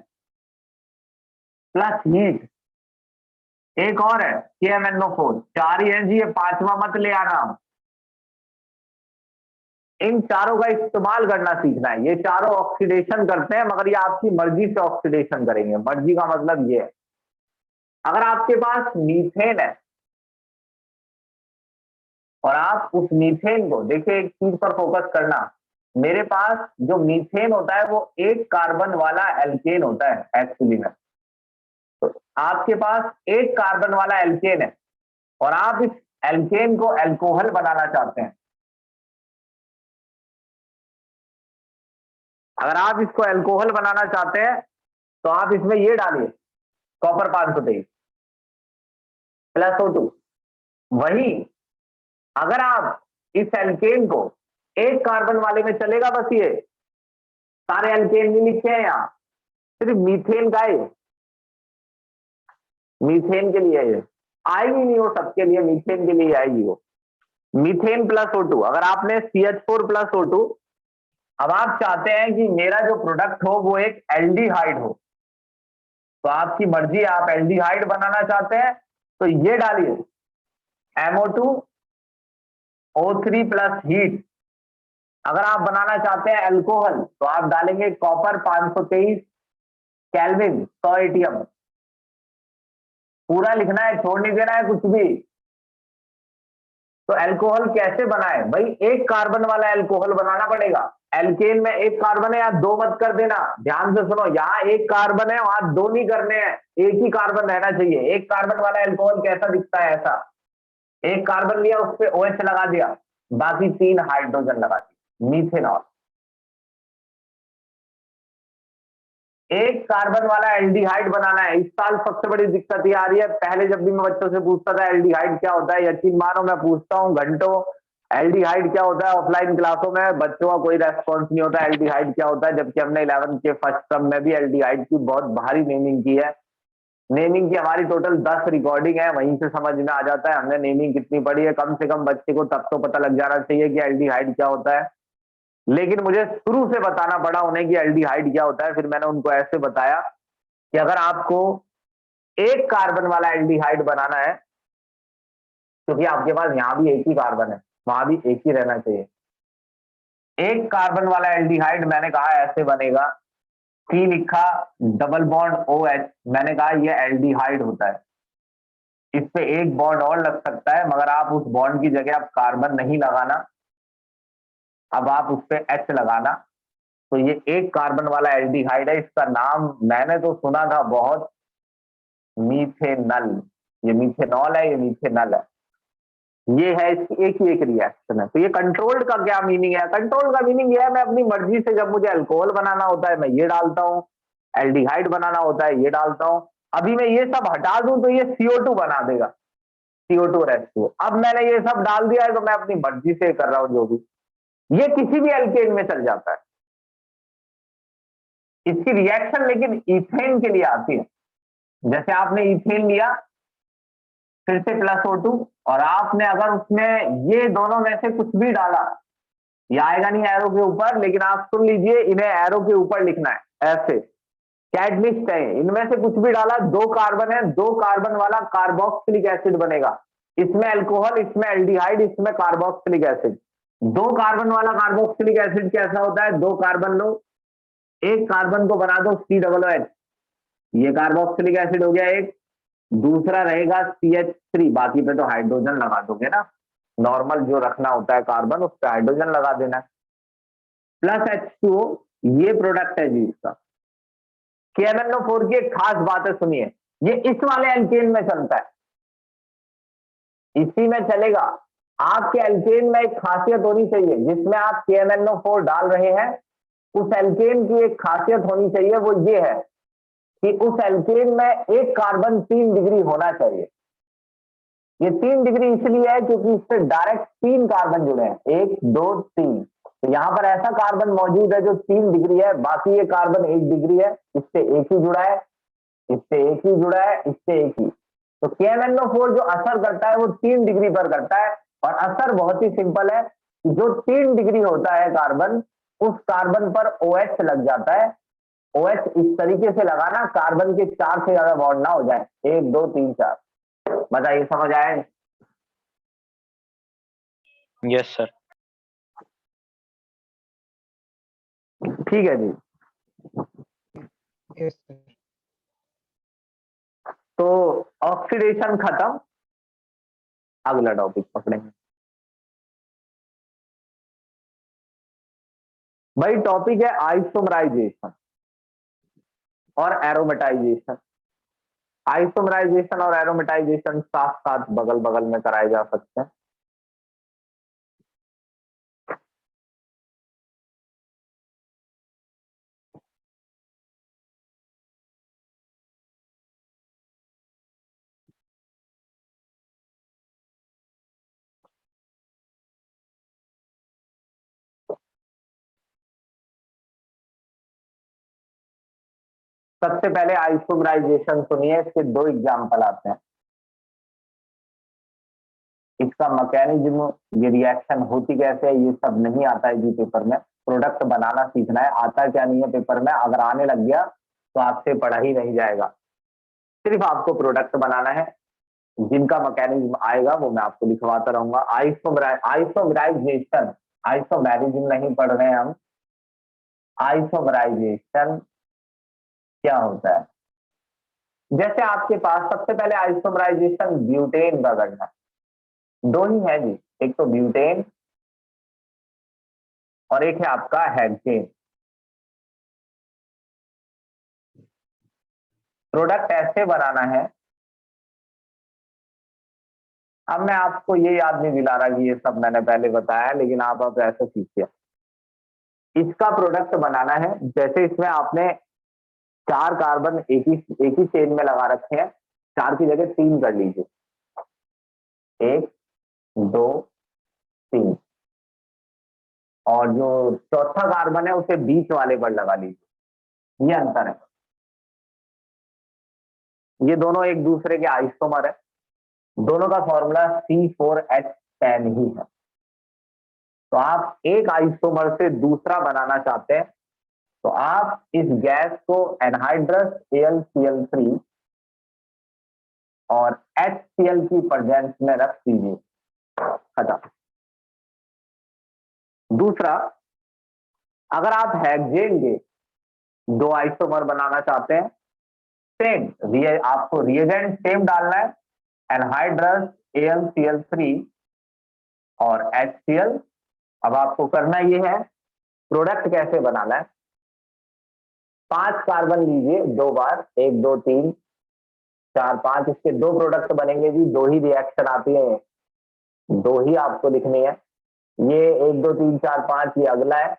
प्लस हीट, एक और है KMnO4, 4 ही है जी, ये 5वां मत ले आना। इन चारों का इस्तेमाल करना सीखना है। ये चारों ऑक्सीडेशन करते हैं, मगर ये आपकी मर्जी से ऑक्सीडेशन करेंगे। मर्जी का मतलब ये है, अगर आपके पास मीथेन है और आप उस मीथेन को, देखिए एक चीज पर फोकस करना, मेरे पास जो मीथेन होता है वो 1 कार्बन वाला एल्केन होता है एक्चुअली में। तो आपके पास 1 कार्बन वाला एल्केन है और आप इस एल्केन को एल्कोहल बनाना चाहते हैं। अगर आप इसको एल्कोहल बनाना चाहते हैं तो आप इसमें ये डालिए, कॉपर 523 प्लस O2। वही अगर आप इस एल्केन को 1 कार्बन वाले में, चलेगा बस, ये सारे एल्केन नहीं लिखे हैं यहाँ, सिर्फ मीथेन का है, मीथेन के लिए ये आएगी नहीं, वो सबके लिए, मीथेन के लिए आएगी वो। मीथेन प्लस O2, अगर आपने CH4 प्लस O2, अब आप चाहते हैं कि मेरा जो प्रोडक्ट हो वो एक एल्डिहाइड हो, तो आपकी मर्जी, आप एल्डिहाइड बनाना चाहते हैं तो ये डालिए MO2 O3 प्लस हीट। अगर आप बनाना चाहते हैं अल्कोहल तो आप डालेंगे कॉपर 523 केल्विन 100 एटीएम। पूरा लिखना है, छोड़ नहीं देना है कुछ भी। तो अल्कोहल कैसे बनाए भाई, एक कार्बन वाला अल्कोहल बनाना पड़ेगा। एल्केन में एक कार्बन है, या दो मत कर देना, ध्यान से सुनो, यहाँ एक कार्बन है वहां दो नहीं करने हैं, एक ही कार्बन रहना चाहिए। एक कार्बन वाला अल्कोहल कैसा दिखता है, ऐसा एक कार्बन लिया, उस पर OH लगा दिया, बाकी 3 हाइड्रोजन लगा दिए, मीथेनॉल। एक कार्बन वाला एल्डिहाइड बनाना है। इस साल सबसे बड़ी दिक्कत ये आ रही है, पहले जब भी मैं बच्चों से पूछता था एल्डिहाइड क्या होता है, यकीन मानो मैं पूछता हूँ घंटों एल्डिहाइड क्या होता है, ऑफलाइन क्लासों में बच्चों का कोई रेस्पॉन्स नहीं होता एल्डिहाइड क्या होता है, जबकि हमने 11th के फर्स्ट टर्म में भी एल्डिहाइड की बहुत भारी नेमिंग की है। नेमिंग की हमारी टोटल 10 रिकॉर्डिंग है, वहीं से समझ में आ जाता है हमने नेमिंग कितनी पढ़ी है। कम से कम बच्चे को तब तो पता लग जाना चाहिए कि एल्डिहाइड क्या होता है, लेकिन मुझे शुरू से बताना पड़ा उन्हें कि एल्डिहाइड क्या होता है। फिर मैंने उनको ऐसे बताया कि अगर आपको एक कार्बन वाला एल्डिहाइड बनाना है, क्योंकि आपके पास यहां भी एक ही कार्बन है, वहां भी एक ही रहना चाहिए, एक कार्बन वाला एल्डिहाइड मैंने कहा ऐसे बनेगा, C लिखा, डबल बॉन्ड OH, मैंने कहा ये एल्डिहाइड होता है। इस पे एक बॉन्ड और लग सकता है, मगर आप उस बॉन्ड की जगह आप कार्बन नहीं लगाना, अब आप उस पे H लगाना, तो ये एक कार्बन वाला एल्डिहाइड है। इसका नाम मैंने तो सुना था बहुत, मीथेनल। ये मीथेनॉल है, ये मीथेनल है, ये है, इसकी एक ही एक रिएक्शन है। तो ये कंट्रोल्ड का क्या मीनिंग है, कंट्रोल का मीनिंग ये है मैं अपनी मर्जी से, जब मुझे अल्कोहल बनाना होता है मैं ये डालता हूँ, एल्डिहाइड बनाना होता है ये डालता हूँ। अभी मैं ये सब हटा दूं तो ये CO2 बना देगा, CO2 और H2O। अब मैंने ये सब डाल दिया है तो मैं अपनी मर्जी से कर रहा हूं जो भी, ये किसी भी एल्केन में चल जाता है। इसकी रिएक्शन लेकिन इथेन के लिए आती है। जैसे आपने इथेन लिया, फिर से प्लस O2, और आपने अगर उसमें ये दोनों में से कुछ भी डाला, ये आएगा नहीं एरो के ऊपर, लेकिन आप सुन लीजिए, इन्हें एरो के ऊपर लिखना है ऐसे, कैटलिस्ट है, इनमें से कुछ भी डाला, दो कार्बन है, दो कार्बन वाला कार्बोक्सिलिक एसिड बनेगा। इसमें अल्कोहल, इसमें एल्डिहाइड, इसमें कार्बोक्सिलिक एसिड। दो कार्बन वाला कार्बोक्सिलिक एसिड कैसा होता है, दो कार्बन लो, एक कार्बन को बना दो COOH, ये कार्बोक्सिलिक एसिड हो गया एक, दूसरा रहेगा CH3, बाकी पे तो हाइड्रोजन लगा दोगे ना, नॉर्मल जो रखना होता है कार्बन उस पर हाइड्रोजन लगा देना, प्लस H2O, ये प्रोडक्ट है जी इसका। KMnO4 की एक खास बात है, सुनिए, ये इस वाले एल्केन में चलता है, इसी में चलेगा। आपके एल्केन में एक खासियत होनी चाहिए, जिसमें आप KMnO4 डाल रहे हैं, उस एल्केन की एक खासियत होनी चाहिए, वो ये है कि उस एल्केन में एक कार्बन 3 डिग्री होना चाहिए। ये 3 डिग्री इसलिए है क्योंकि इससे डायरेक्ट 3 कार्बन जुड़े हैं, 1 2 3। तो यहां पर ऐसा कार्बन मौजूद है जो 3 डिग्री है, बाकी ये कार्बन 1 डिग्री है, इससे एक ही जुड़ा है, इससे एक ही जुड़ा है, इससे एक ही। तो KMnO4 जो असर करता है वो 3 डिग्री पर करता है, और असर बहुत ही सिंपल है, जो 3 डिग्री होता है कार्बन, उस कार्बन पर OH लग जाता है। OH इस तरीके से लगाना, कार्बन के 4 से ज्यादा बॉन्ड ना हो जाए, 1 2 3 4। बताइए समझ आए? Yes sir. ठीक है जी। Yes sir. तो ऑक्सीडेशन खत्म, अगला टॉपिक पकड़ेंगे भाई। टॉपिक है आइसोमराइजेशन और एरोमेटाइजेशन। आइसोमराइजेशन और एरोमेटाइजेशन साथ साथ बगल बगल में कराए जा सकते हैं। सबसे पहले आइसोमराइजेशन सुनिए, इसके 2 एग्जाम्पल आते हैं। इसका मैकेनिज्म, ये रिएक्शन होती कैसे है, ये सब नहीं आता है जी पेपर में। प्रोडक्ट बनाना सीखना है, आता क्या नहीं है पेपर में, अगर आने लग गया तो आपसे पढ़ा ही नहीं जाएगा। सिर्फ आपको प्रोडक्ट बनाना है, जिनका मैकेनिज्म आएगा वो मैं आपको लिखवाता रहूंगा। आइसोमराइजेशन, आइसोमेरिज्म नहीं पढ़ रहे हैं हम, आइसोमराइजेशन क्या होता है। जैसे आपके पास सबसे पहले आइसोमराइजेशन ब्यूटेन का करना है, दो ही है जी, एक तो ब्यूटेन और एक है आपका हेक्सेन। प्रोडक्ट ऐसे बनाना है, अब मैं आपको ये याद नहीं दिला रहा कि ये सब मैंने पहले बताया है, लेकिन आप अब ऐसे सीखिए। इसका प्रोडक्ट बनाना है, जैसे इसमें आपने 4 कार्बन एक ही चेन में लगा रखे हैं, 4 की जगह 3 कर लीजिए, 1 2 3, और जो चौथा कार्बन है उसे बीच वाले पर लगा लीजिए। ये अंतर है, ये दोनों एक दूसरे के आइसोमर है, दोनों का फॉर्मूला C4H10 ही है। तो आप एक आइसोमर से दूसरा बनाना चाहते हैं, तो आप इस गैस को एनहाइड्रस AlCl3 और HCl की प्रेजेंस में रख दीजिए, खत्म। दूसरा, अगर आप हेक्सेन के 2 आइसोमर बनाना चाहते हैं, सेम आपको रिएजेंट सेम डालना है, एनहाइड्रस AlCl3 और HCl। अब आपको करना ये है, प्रोडक्ट कैसे बनाना है, 5 कार्बन लीजिए 2 बार, 1 2 3 4 5, इसके 2 प्रोडक्ट बनेंगे जी, 2 ही रिएक्शन आती है, 2 ही आपको लिखनी है। ये 1 2 3 4 5 ये अगला है,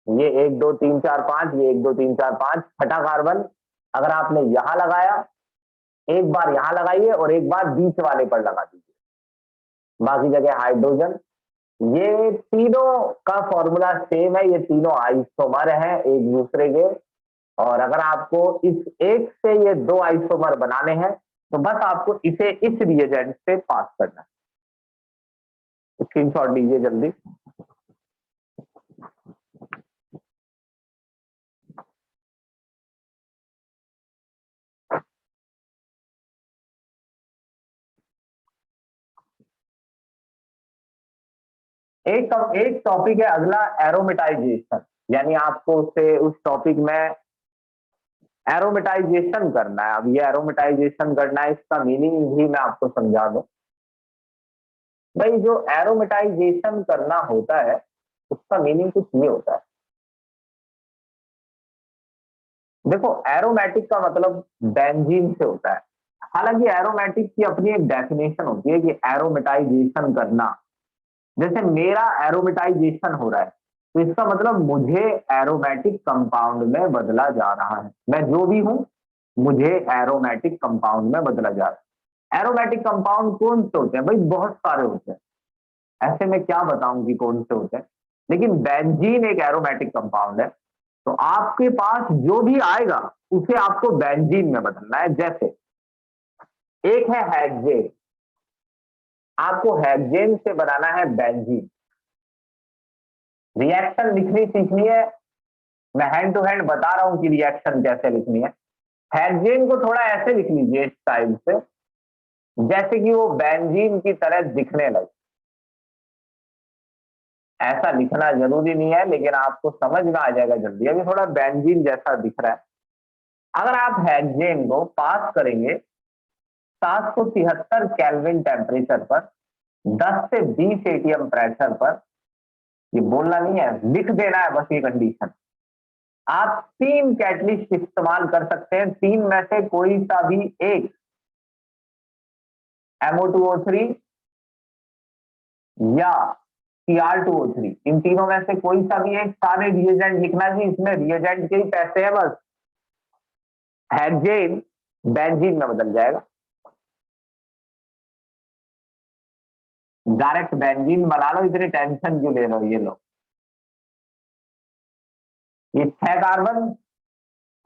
ये 1 2 3 4 5, ये 1 2 3 4 5, छठा कार्बन अगर आपने यहां लगाया, एक बार यहां लगाइए और एक बार बीच वाले पर लगा दीजिए, बाकी जगह हाइड्रोजन। ये तीनों का फॉर्मूला सेम है, ये तीनों आइसोमर हैं एक दूसरे के, और अगर आपको इस एक से ये 2 आइसोमर बनाने हैं तो बस आपको इसे इस रिएजेंट से पास करना है। स्क्रीनशॉट लीजिए जल्दी। एक टॉपिक है अगला, एरोमेटाइजेशन, यानी आपको उस टॉपिक में एरोमेटाइजेशन करना है। अब ये एरोमेटाइजेशन करना है, इसका मीनिंग भी मैं आपको समझा दूं। भाई जो एरोमेटाइजेशन करना होता है उसका मीनिंग कुछ ये होता है, देखो एरोमेटिक का मतलब बेंजीन से होता है। हालांकि एरोमेटिक की अपनी एक डेफिनेशन होती है कि एरोमेटाइजेशन करना, जैसे मेरा एरोमेटाइजेशन हो रहा है तो इसका मतलब मुझे एरोमेटिक कंपाउंड में बदला जा रहा है, मैं जो भी हूं मुझे एरोमेटिक कंपाउंड में बदला जा रहा है। एरोमेटिक कंपाउंड कौन से होते हैं भाई, बहुत सारे होते हैं, ऐसे में क्या बताऊं कि कौन से होते हैं, लेकिन बेंजीन एक एरोमेटिक कंपाउंड है। तो आपके पास जो भी आएगा उसे आपको बेंजीन में बदलना है। जैसे एक है हेक्सेन, आपको हेक्सेन से बनाना है बेंजीन। रिएक्शन लिखनी सीखनी है, मैं हैंड टू हैंड बता रहा हूं कि रिएक्शन कैसे लिखनी है। हेक्सेन को थोड़ा ऐसे लिख लीजिए इस स्टाइल से, जैसे कि वो बेंजीन की तरह दिखने लगे। ऐसा लिखना जरूरी नहीं है, लेकिन आपको समझ में आ जाएगा जल्दी, अभी थोड़ा बेंजीन जैसा दिख रहा है। अगर आप हेक्सेन को पास करेंगे 773 केल्विन टेम्परेचर पर, 10 से 20 एटीएम प्रेशर पर, ये बोलना नहीं है, लिख देना है बस ये कंडीशन। आप 3 कैटलिस्ट इस्तेमाल कर सकते हैं, 3 में से कोई सा भी एक, MO2O3 या Cr2O3, इन तीनों में से कोई सा भी एक, सारे रिएजेंट लिखना जी, इसमें रिएजेंट के ही पैसे हैं बस। हेक्सेन बेंजीन में बदल जाएगा, डायरेक्ट बेंजीन बना लो, इतनी टेंशन क्यों ले रहे हो। ये लो, ये 6 कार्बन,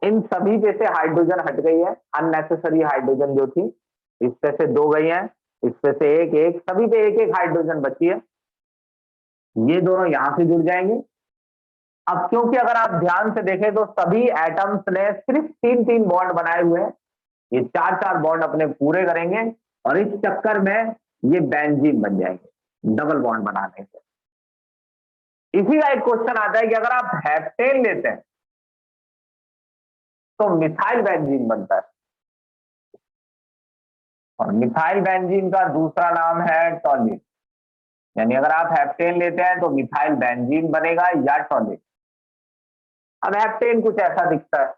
इन सभी पे से हाइड्रोजन हट गई है, अननेसेसरी हाइड्रोजन जो थी इससे से 2 गई है, इसमें से एक एक, सभी पे एक एक हाइड्रोजन बची है, ये दोनों यहां से जुड़ जाएंगे। अब क्योंकि अगर आप ध्यान से देखें तो सभी एटम्स ने सिर्फ 3-3 बॉन्ड बनाए हुए हैं, ये 4-4 बॉन्ड अपने पूरे करेंगे और इस चक्कर में ये बेंजीन बन जाएंगे डबल बॉन्ड बनाने से। इसी का एक क्वेश्चन आता है कि अगर आप हेप्टेन लेते हैं तो मिथाइल बेंजीन बनता है, और मिथाइल बेंजीन का दूसरा नाम है टॉलिन। यानी अगर आप हेप्टेन लेते हैं तो मिथाइल बेंजीन बनेगा या टॉलिन। अब हेप्टेन कुछ ऐसा दिखता है,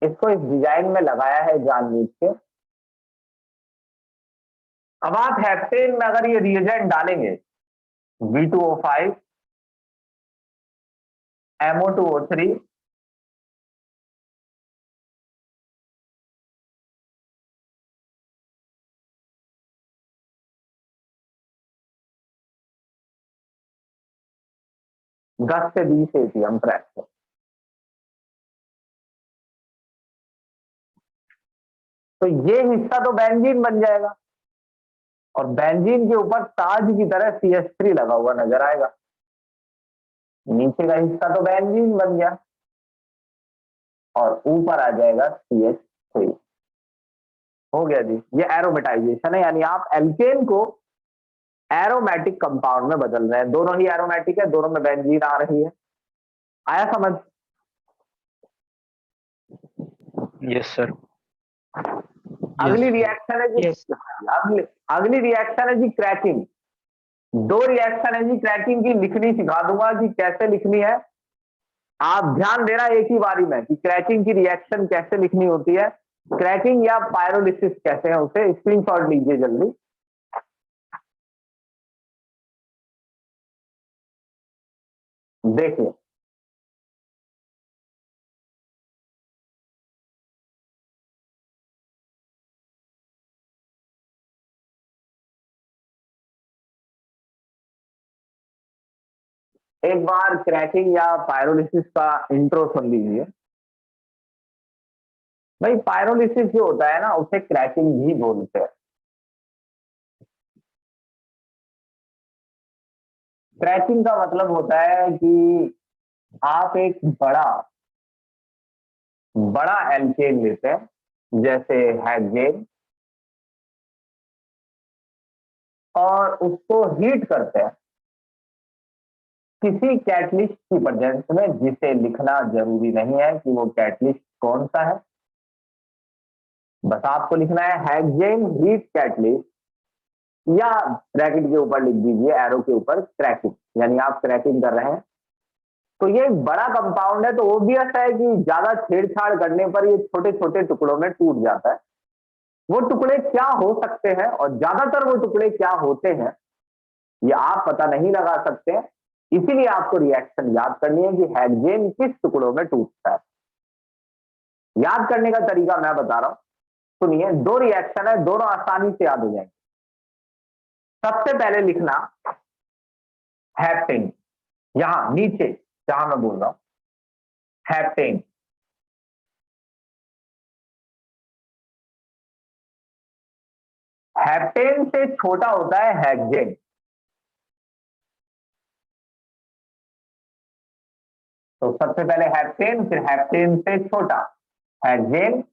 इसको इस डिजाइन में लगाया है जानबूझ के। अब आप हेप्टेन में अगर ये रिएजेंट डालेंगे V2O5 MO2O3 10 से 20 ATM फ्रैक्शन, तो ये हिस्सा तो बेंजीन बन जाएगा और बेंजीन के ऊपर ताज की तरह CH3 लगा हुआ नजर आएगा। नीचे का हिस्सा तो बेंजीन बन गया और ऊपर आ जाएगा CH3। हो गया जी, ये एरोमेटाइजेशन है, यानी आप एल्केन को एरोमेटिक कंपाउंड में बदल रहे हैं। दोनों ही एरोमेटिक है, दोनों में बेंजीन आ रही है। आया समझ? Yes sir. अगली रिएक्शन है जी, Yes. अगली रिएक्शन है जी क्रैकिंग। 2 रिएक्शन है जी क्रैकिंग की, लिखनी सिखा दूंगा कि कैसे लिखनी है। आप ध्यान देना एक ही बारी में कि क्रैकिंग की रिएक्शन कैसे लिखनी होती है। क्रैकिंग या पायरोलिसिस कहते हैं उसे, स्क्रीनशॉट लीजिए जल्दी। देखिए एक बार क्रैकिंग या पायरोलिसिस का इंट्रो सुन लीजिए। भाई पायरोलिसिस जो होता है ना उसे क्रैकिंग भी बोलते हैं। क्रैकिंग का मतलब होता है कि आप एक बड़ा बड़ा एल्केन लेते हैं जैसे हेक्सेन और उसको हीट करते हैं किसी कैटलिस्ट की प्रेजेंस में, जिसे लिखना जरूरी नहीं है कि वो कैटलिस्ट कौन सा है, बस आपको लिखना है हेक्सेन हीट कैटलिस्ट, या ब्रैकेट के ऊपर लिख दीजिए एरो के ऊपर क्रैकिंग, यानी आप क्रैकिंग कर रहे हैं। तो ये एक बड़ा कंपाउंड है तो ओबियस है कि ज्यादा छेड़छाड़ करने पर ये छोटे छोटे टुकड़ों में टूट जाता है। वो टुकड़े क्या हो सकते हैं और ज्यादातर वो टुकड़े क्या होते हैं ये आप पता नहीं लगा सकते हैं, इसीलिए आपको रिएक्शन याद करनी है कि हेक्सेन किस टुकड़ों में टूटता है। याद करने का तरीका मैं बता रहा हूं, सुनिए। 2 रिएक्शन है, दोनों आसानी से याद हो जाएंगे। सबसे पहले लिखना हेप्टेन, यहां नीचे जहां मैं बोल रहा हूं हेप्टेन। हेप्टेन से छोटा होता है हेक्सेन, तो सबसे पहले हेप्टेन, फिर हेप्टेन से छोटा हेक्सेन।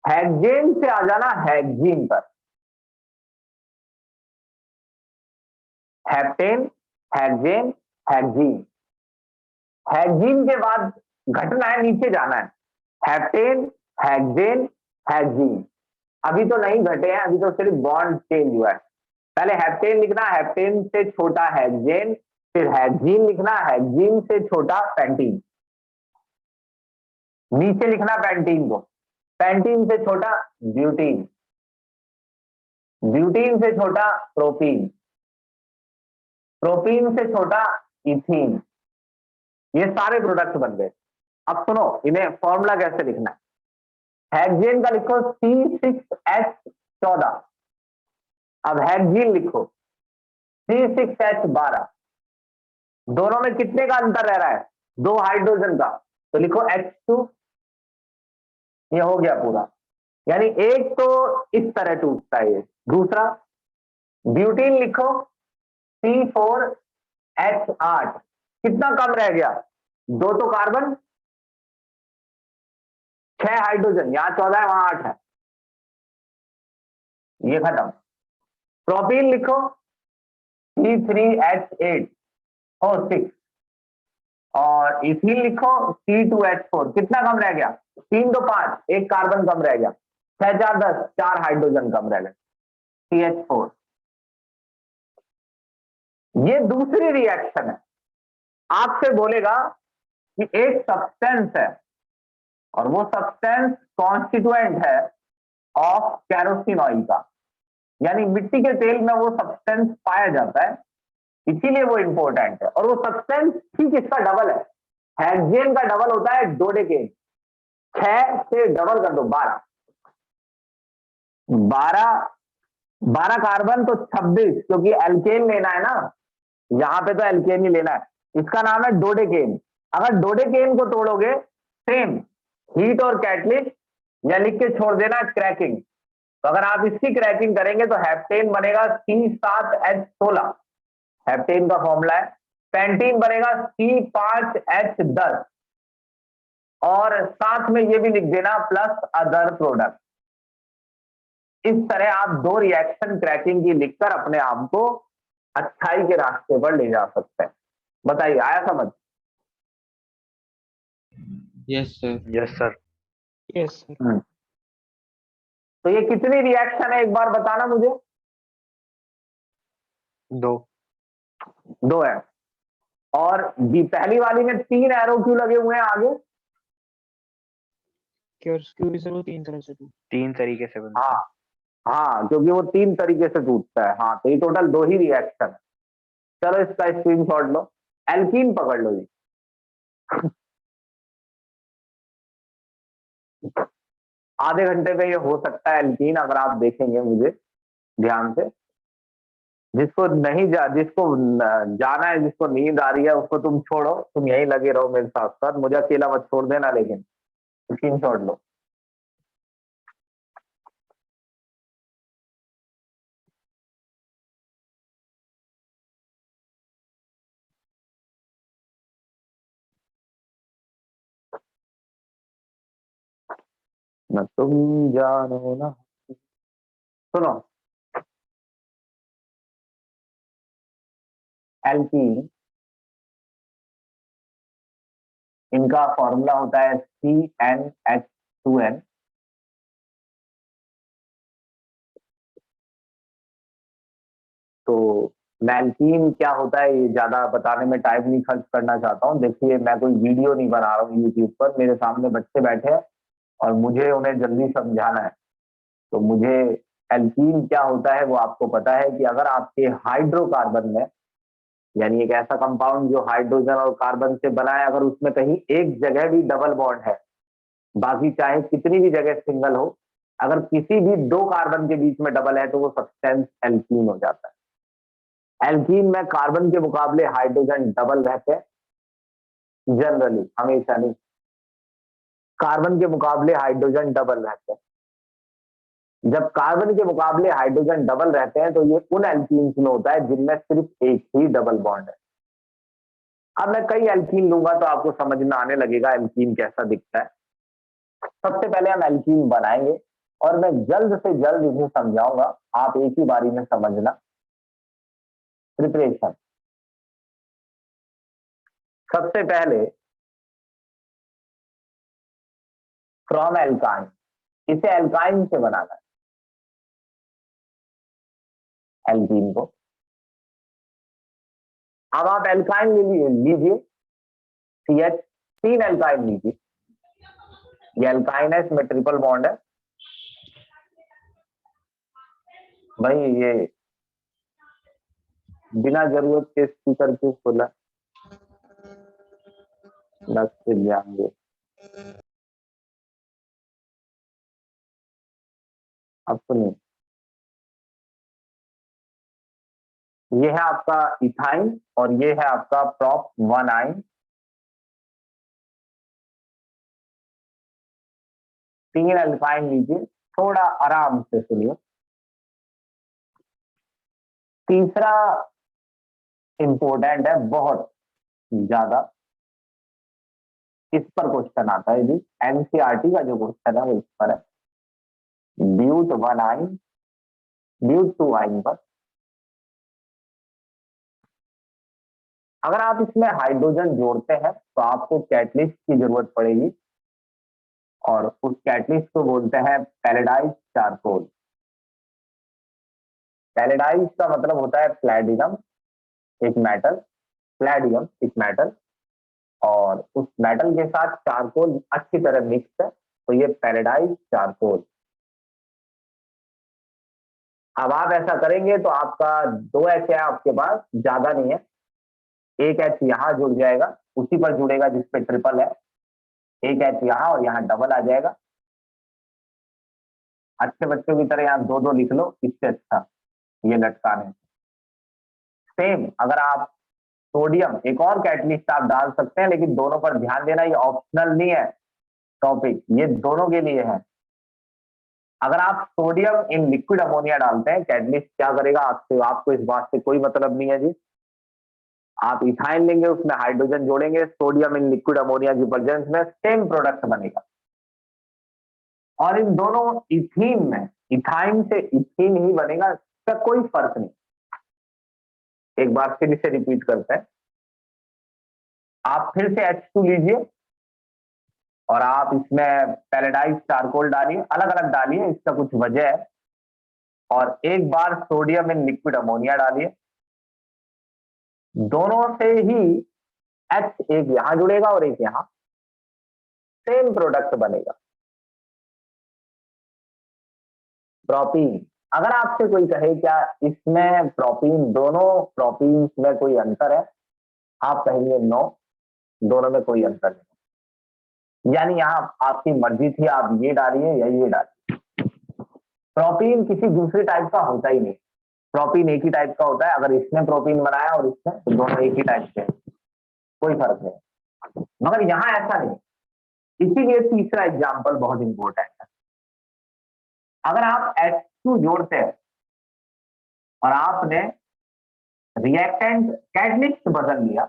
हेक्सेन से आ जाना हेक्सीन पर। Heptane, hexane, hexene. हेक्सीन के बाद घटना है, नीचे जाना है, हेप्टेन, हेक्सेन, हेक्सीन। अभी तो नहीं घटे हैं, अभी तो सिर्फ बॉन्ड चेंज हुआ है। पहले हेप्टेन लिखना, हेप्टेन से छोटा हेक्सेन, फिर हेक्सीन लिखना, हेक्सीन से छोटा पेंटीन। नीचे लिखना पेंटीन को, पेंटीन से छोटा ब्यूटीन, ब्यूटीन से छोटा प्रोपीन, प्रोपीन से छोटा इथीन। ये सारे प्रोडक्ट बन गए। अब सुनो इन्हें फॉर्मूला कैसे लिखना है। हेक्सेन का लिखो C6H14, अब हेक्सीन लिखो C6H12, दोनों में कितने का अंतर रह रहा है? 2 हाइड्रोजन का। तो लिखो H2, ये हो गया पूरा। यानी एक तो इस तरह टूटता है ये। दूसरा ब्यूटीन लिखो C4H8, कितना कम रह गया? 2 तो कार्बन, 6 हाइड्रोजन, यहां 14 है वहां 8 है, ये खत्म। प्रोपीन लिखो C3H8 और 6, और इथीन लिखो C2H4, कितना कम रह गया? 3 तो 5, एक कार्बन कम रह गया, 6 4 10, 4 हाइड्रोजन कम रह गए, CH4। ये दूसरी रिएक्शन है। आपसे बोलेगा कि एक सब्सटेंस है और वो सब्सटेंस कॉन्स्टिट्यूएंट है ऑफ कैरोसिन ऑयल का, यानी मिट्टी के तेल में वो सब्सटेंस पाया जाता है, इसीलिए वो इंपॉर्टेंट है। और वो सब्सटेंस ठीक इसका डबल है। हेक्सेन का डबल होता है डोडेकेन। 6 से डबल कर दो 12, 12 कार्बन तो 26, क्योंकि एल्केन लेना है ना, यहां पे तो एल्केन ही लेना है। इसका नाम है डोडेकेन। अगर डोडेकेन को तोड़ोगे, सेम हीट और कैटलिस्ट, या लिख के छोड़ देना क्रैकिंग। तो अगर आप इसकी क्रैकिंग करेंगे तो हेप्टेन बनेगा C7H16, हेप्टेन का फॉर्मूला है। पेंटीन बनेगा C5H10, और साथ में ये भी लिख देना प्लस अदर प्रोडक्ट। इस तरह आप 2 रिएक्शन क्रैकिंग की लिखकर अपने आप को अच्छाई के रास्ते पर ले जा सकते हैं। बताइए, आया समझ? Yes sir. Yes sir. Yes sir. तो ये कितनी रिएक्शन है एक बार बताना मुझे? 2। 2 है। और पहली वाली में 3 एरो क्यों लगे हुए हैं आगे? क्योंकि सर वो 3 तरह से टूट। 3 तरीके से बनता है। हाँ हाँ, क्योंकि वो 3 तरीके से टूटता है। हाँ, तो ये टोटल 2 ही रिएक्शन है। चलो इसका स्क्रीनशॉट लो। एल्कीन पकड़ लो जी। आधे घंटे में ये हो सकता है एल्कीन, अगर आप देखेंगे मुझे ध्यान से। जिसको जाना है, जिसको नींद आ रही है, उसको तुम छोड़ो, तुम यहीं लगे रहो मेरे साथ साथ, मुझे अकेला मत छोड़ देना। लेकिन स्क्रीनशॉट लो। न तुम जानो ना, सुनो। एल्कीन, इनका फॉर्मूला होता है CnH2n। तो एल्कीन क्या होता है ये ज्यादा बताने में टाइम नहीं खर्च करना चाहता हूँ। देखिए, मैं कोई वीडियो नहीं बना रहा हूँ यूट्यूब पर, मेरे सामने बच्चे बैठे हैं और मुझे उन्हें जल्दी समझाना है। तो मुझे एल्कीन क्या होता है वो आपको पता है कि अगर आपके हाइड्रोकार्बन में, यानी एक ऐसा कंपाउंड जो हाइड्रोजन और कार्बन से बना है, अगर उसमें कहीं एक जगह भी डबल बॉन्ड है, बाकी चाहे कितनी भी जगह सिंगल हो, अगर किसी भी 2 कार्बन के बीच में डबल है तो वो सब्सटेंस एल्कीन हो जाता है। एल्कीन में कार्बन के मुकाबले हाइड्रोजन डबल रहते हैं, जनरली, हमेशा नहीं। कार्बन के मुकाबले हाइड्रोजन डबल रहते हैं। जब कार्बन के मुकाबले हाइड्रोजन डबल रहते हैं तो ये उन एल्कीन्स में होता है जिनमें सिर्फ एक ही डबल बॉन्ड है। अब मैं कई एल्कीन लूंगा तो आपको समझ में आने लगेगा एल्कीन कैसा दिखता है। सबसे पहले हम एल्कीन बनाएंगे और मैं जल्द से जल्द इन्हें समझाऊंगा, आप एक ही बारी में समझना। प्रिपरेशन, सबसे पहले फ्रॉम एल्काइन, इसे एल्काइन से बनाना है एल्कीन को। अब आप एल्काइन लीजिए, CH, 3 एल्काइन लीजिए। ये एल्काइन है, इसमें ट्रिपल बॉन्ड है। भाई ये बिना जरूरत के स्पीकर क्यों खोला? जाएंगे। अब सुनिए, ये है आपका इथाइन और ये है आपका प्रॉप 1 आइन। तीन अल्काइन लीजिए, थोड़ा आराम से सुनिए। तीसरा इंपॉर्टेंट है बहुत ज्यादा, इस पर क्वेश्चन आता है जी। एनसीईआरटी का जो क्वेश्चन है वो इस पर है, ब्यूट 1 आइन ब्यूट 2 आइन पर। अगर आप इसमें हाइड्रोजन जोड़ते हैं तो आपको कैटलिस्ट की जरूरत पड़ेगी और उस कैटलिस्ट को बोलते हैं पैलेडाइज चारकोल। पैलेडाइज का मतलब होता है प्लैटिनम, एक मेटल, प्लैटिनम एक मेटल, और उस मेटल के साथ चारकोल अच्छी तरह मिक्स है, तो ये पैलेडाइज चारकोल। अब आप ऐसा करेंगे तो आपका 2 एच है आपके पास, ज्यादा नहीं है। एक एच यहां जुड़ जाएगा, उसी पर जुड़ेगा जिस पे ट्रिपल है। एक एच यहां और यहां डबल आ जाएगा। अच्छे बच्चों की तरह यहां 2 2 लिख लो, इससे अच्छा ये लटकाने। सेम अगर आप सोडियम, एक और कैटलिस्ट आप डाल सकते हैं, लेकिन दोनों पर ध्यान देना, ये ऑप्शनल नहीं है टॉपिक, ये दोनों के लिए है। अगर आप सोडियम इन लिक्विड अमोनिया डालते हैं, कैटलिस्ट क्या करेगा आपसे, आपको इस बात से कोई मतलब नहीं है जी। आप इथाइन लेंगे, उसमें हाइड्रोजन जोड़ेंगे, सोडियम इन लिक्विड अमोनिया की प्रेजेंस में सेम प्रोडक्ट बनेगा। और इन दोनों इथीन में, इथाइन से इथीन ही बनेगा, इसका कोई फर्क नहीं। एक बार फिर इसे रिपीट करते हैं। आप फिर से H2 लीजिए और आप इसमें पैलेडाइज चारकोल डालिए, अलग अलग डालिए, इसका कुछ वजह है। और एक बार सोडियम इन लिक्विड अमोनिया डालिए, दोनों से ही H एक यहां जुड़ेगा और एक यहां, सेम प्रोडक्ट बनेगा प्रोपीन। अगर आपसे कोई कहे क्या इसमें प्रोपीन, दोनों प्रोपीन में कोई अंतर है, आप कहेंगे नो, दोनों में कोई अंतर नहीं। यानी यहां आपकी मर्जी थी, आप ये डालिए या ये डालिए। प्रोपीन किसी दूसरे टाइप का होता ही नहीं, प्रोपीन एक ही टाइप का होता है। अगर इसने प्रोपीन बनाया और इसने, तो दोनों एक ही टाइप के, कोई फर्क नहीं। मगर यहां ऐसा नहीं, इसीलिए तीसरा एग्जाम्पल बहुत इंपॉर्टेंट है। अगर आप H2 जोड़ते हैं और आपने रिएक्टेंट कैटलिस्ट बदल लिया,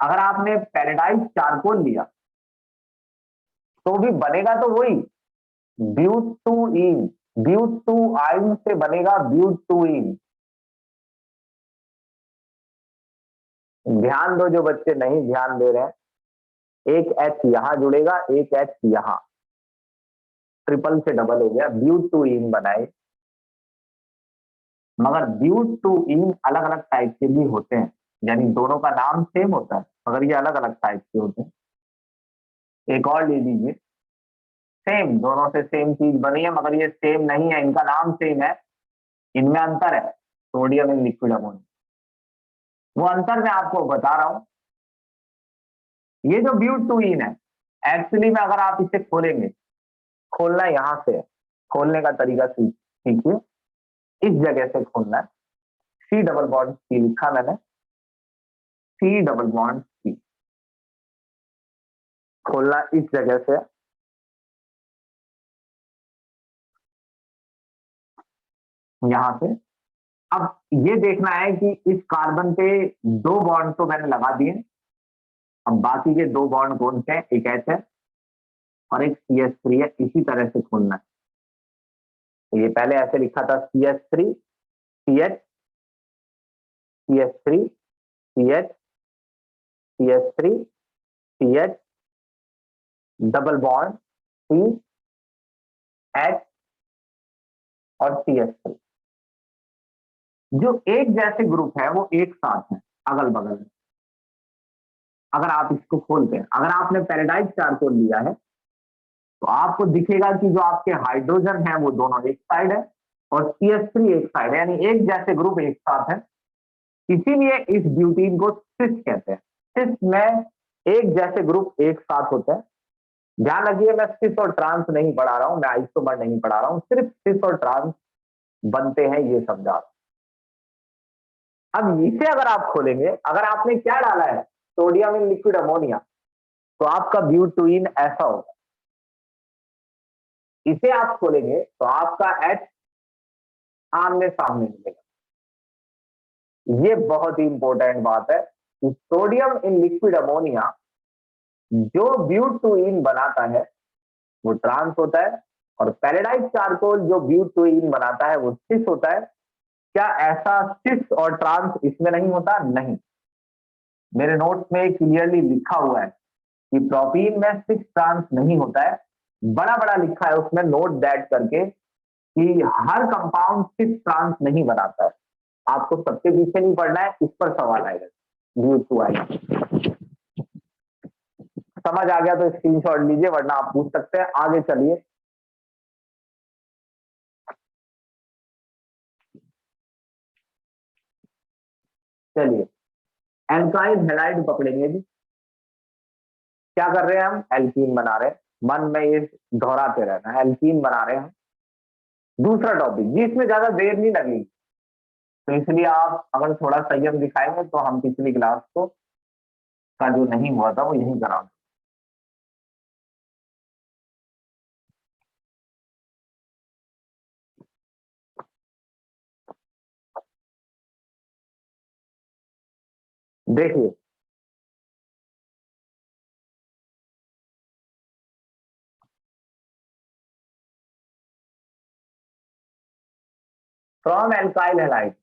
अगर आपने पैलेडाइज चारकोल लिया, तो भी बनेगा तो वही, ब्यूट 2 इन, ब्यूट 2 आइन से बनेगा ब्यूट 2 इन। ध्यान दो जो बच्चे नहीं ध्यान दे रहे हैं, एक एच यहां जुड़ेगा, एक एच यहां, ट्रिपल से डबल हो गया, ब्यूट 2 इन बनाए। मगर ब्यूट 2 इन अलग अलग टाइप के भी होते हैं, यानी दोनों का नाम सेम होता है मगर ये अलग अलग टाइप के होते हैं। एक और ले लीजिए, सेम, दोनों से सेम चीज बनी है मगर ये सेम नहीं है, इनका नाम सेम है, इनमें अंतर है, सोडियम इन लिक्विड अमोनिया। वो अंतर मैं आपको बता रहा हूं। ये जो ब्यूट 2 इन है, एक्चुअली में अगर आप इसे खोलेंगे, खोलना यहां से है, खोलने का तरीका सीखिए, इस जगह से खोलना है। C डबल बॉन्ड C लिखा मैंने, C डबल बॉन्ड C, खोलना इस जगह से, यहां से। अब ये देखना है कि इस कार्बन पे 2 बॉन्ड तो मैंने लगा दिए, अब बाकी के 2 बॉन्ड कौन से हैं, एक H है और एक CH3 है, इसी तरह से खोलना है। तो ये पहले ऐसे लिखा था CH3 CH CH3 CH CH3 CH double bond C H और CH3। जो एक जैसे ग्रुप है वो एक साथ है अगल बगल में। अगर आप इसको खोलते हैं, अगर आपने पैलेडाइज चारकोल लिया है तो आपको दिखेगा कि जो आपके हाइड्रोजन है वो दोनों एक साइड है और CH3 एक साइड है, यानी एक जैसे ग्रुप एक साथ है। इसीलिए इस ब्यूटीन को सिस कहते हैं। सिस में एक जैसे ग्रुप एक साथ होते हैं। ध्यान रखिए, मैं सिस और ट्रांस नहीं पढ़ा रहा हूं, मैं आइसोमर नहीं पढ़ा रहा हूं, सिर्फ सिस और ट्रांस बनते हैं ये समझा। अब इसे अगर आप खोलेंगे, अगर आपने क्या डाला है, सोडियम इन लिक्विड अमोनिया, तो आपका ब्यूटुइन ऐसा होगा। इसे आप खोलेंगे तो आपका H आमने सामने मिलेगा। ये बहुत ही इंपॉर्टेंट बात है कि सोडियम इन लिक्विड अमोनिया जो ब्यूटुइन बनाता है वो ट्रांस होता है, और पैराडाइज चारकोल जो ब्यूटुइन बनाता है वो सिस होता है। क्या ऐसा सिस और ट्रांस इसमें नहीं होता? नहीं। मेरे नोट्स में क्लियरली लिखा हुआ है कि प्रोपीन में सिस ट्रांस नहीं होता है। बड़ा बड़ा लिखा है उसमें नोट दैट करके कि हर कंपाउंड सिस ट्रांस नहीं बनाता है। आपको सबके पीछे नहीं पढ़ना है, इस पर सवाल आएगा। समझ आ गया तो स्क्रीनशॉट लीजिए, वरना आप पूछ सकते हैं। आगे चलिए। चलिए एल्काइल हैलाइड पकड़ेंगे जी। क्या कर रहे हैं हम? एल्कीन बना रहे हैं। मन में ये दोहराते रहना, एल्कीन बना रहे हैं हम। दूसरा टॉपिक जिसमें ज्यादा देर नहीं लगेगी, तो इसलिए आप अगर थोड़ा संयम दिखाएंगे तो हम पिछली क्लास को का जो नहीं हुआ था वो यही करा। देखिए फ्रॉम एल्काइल हैलाइड,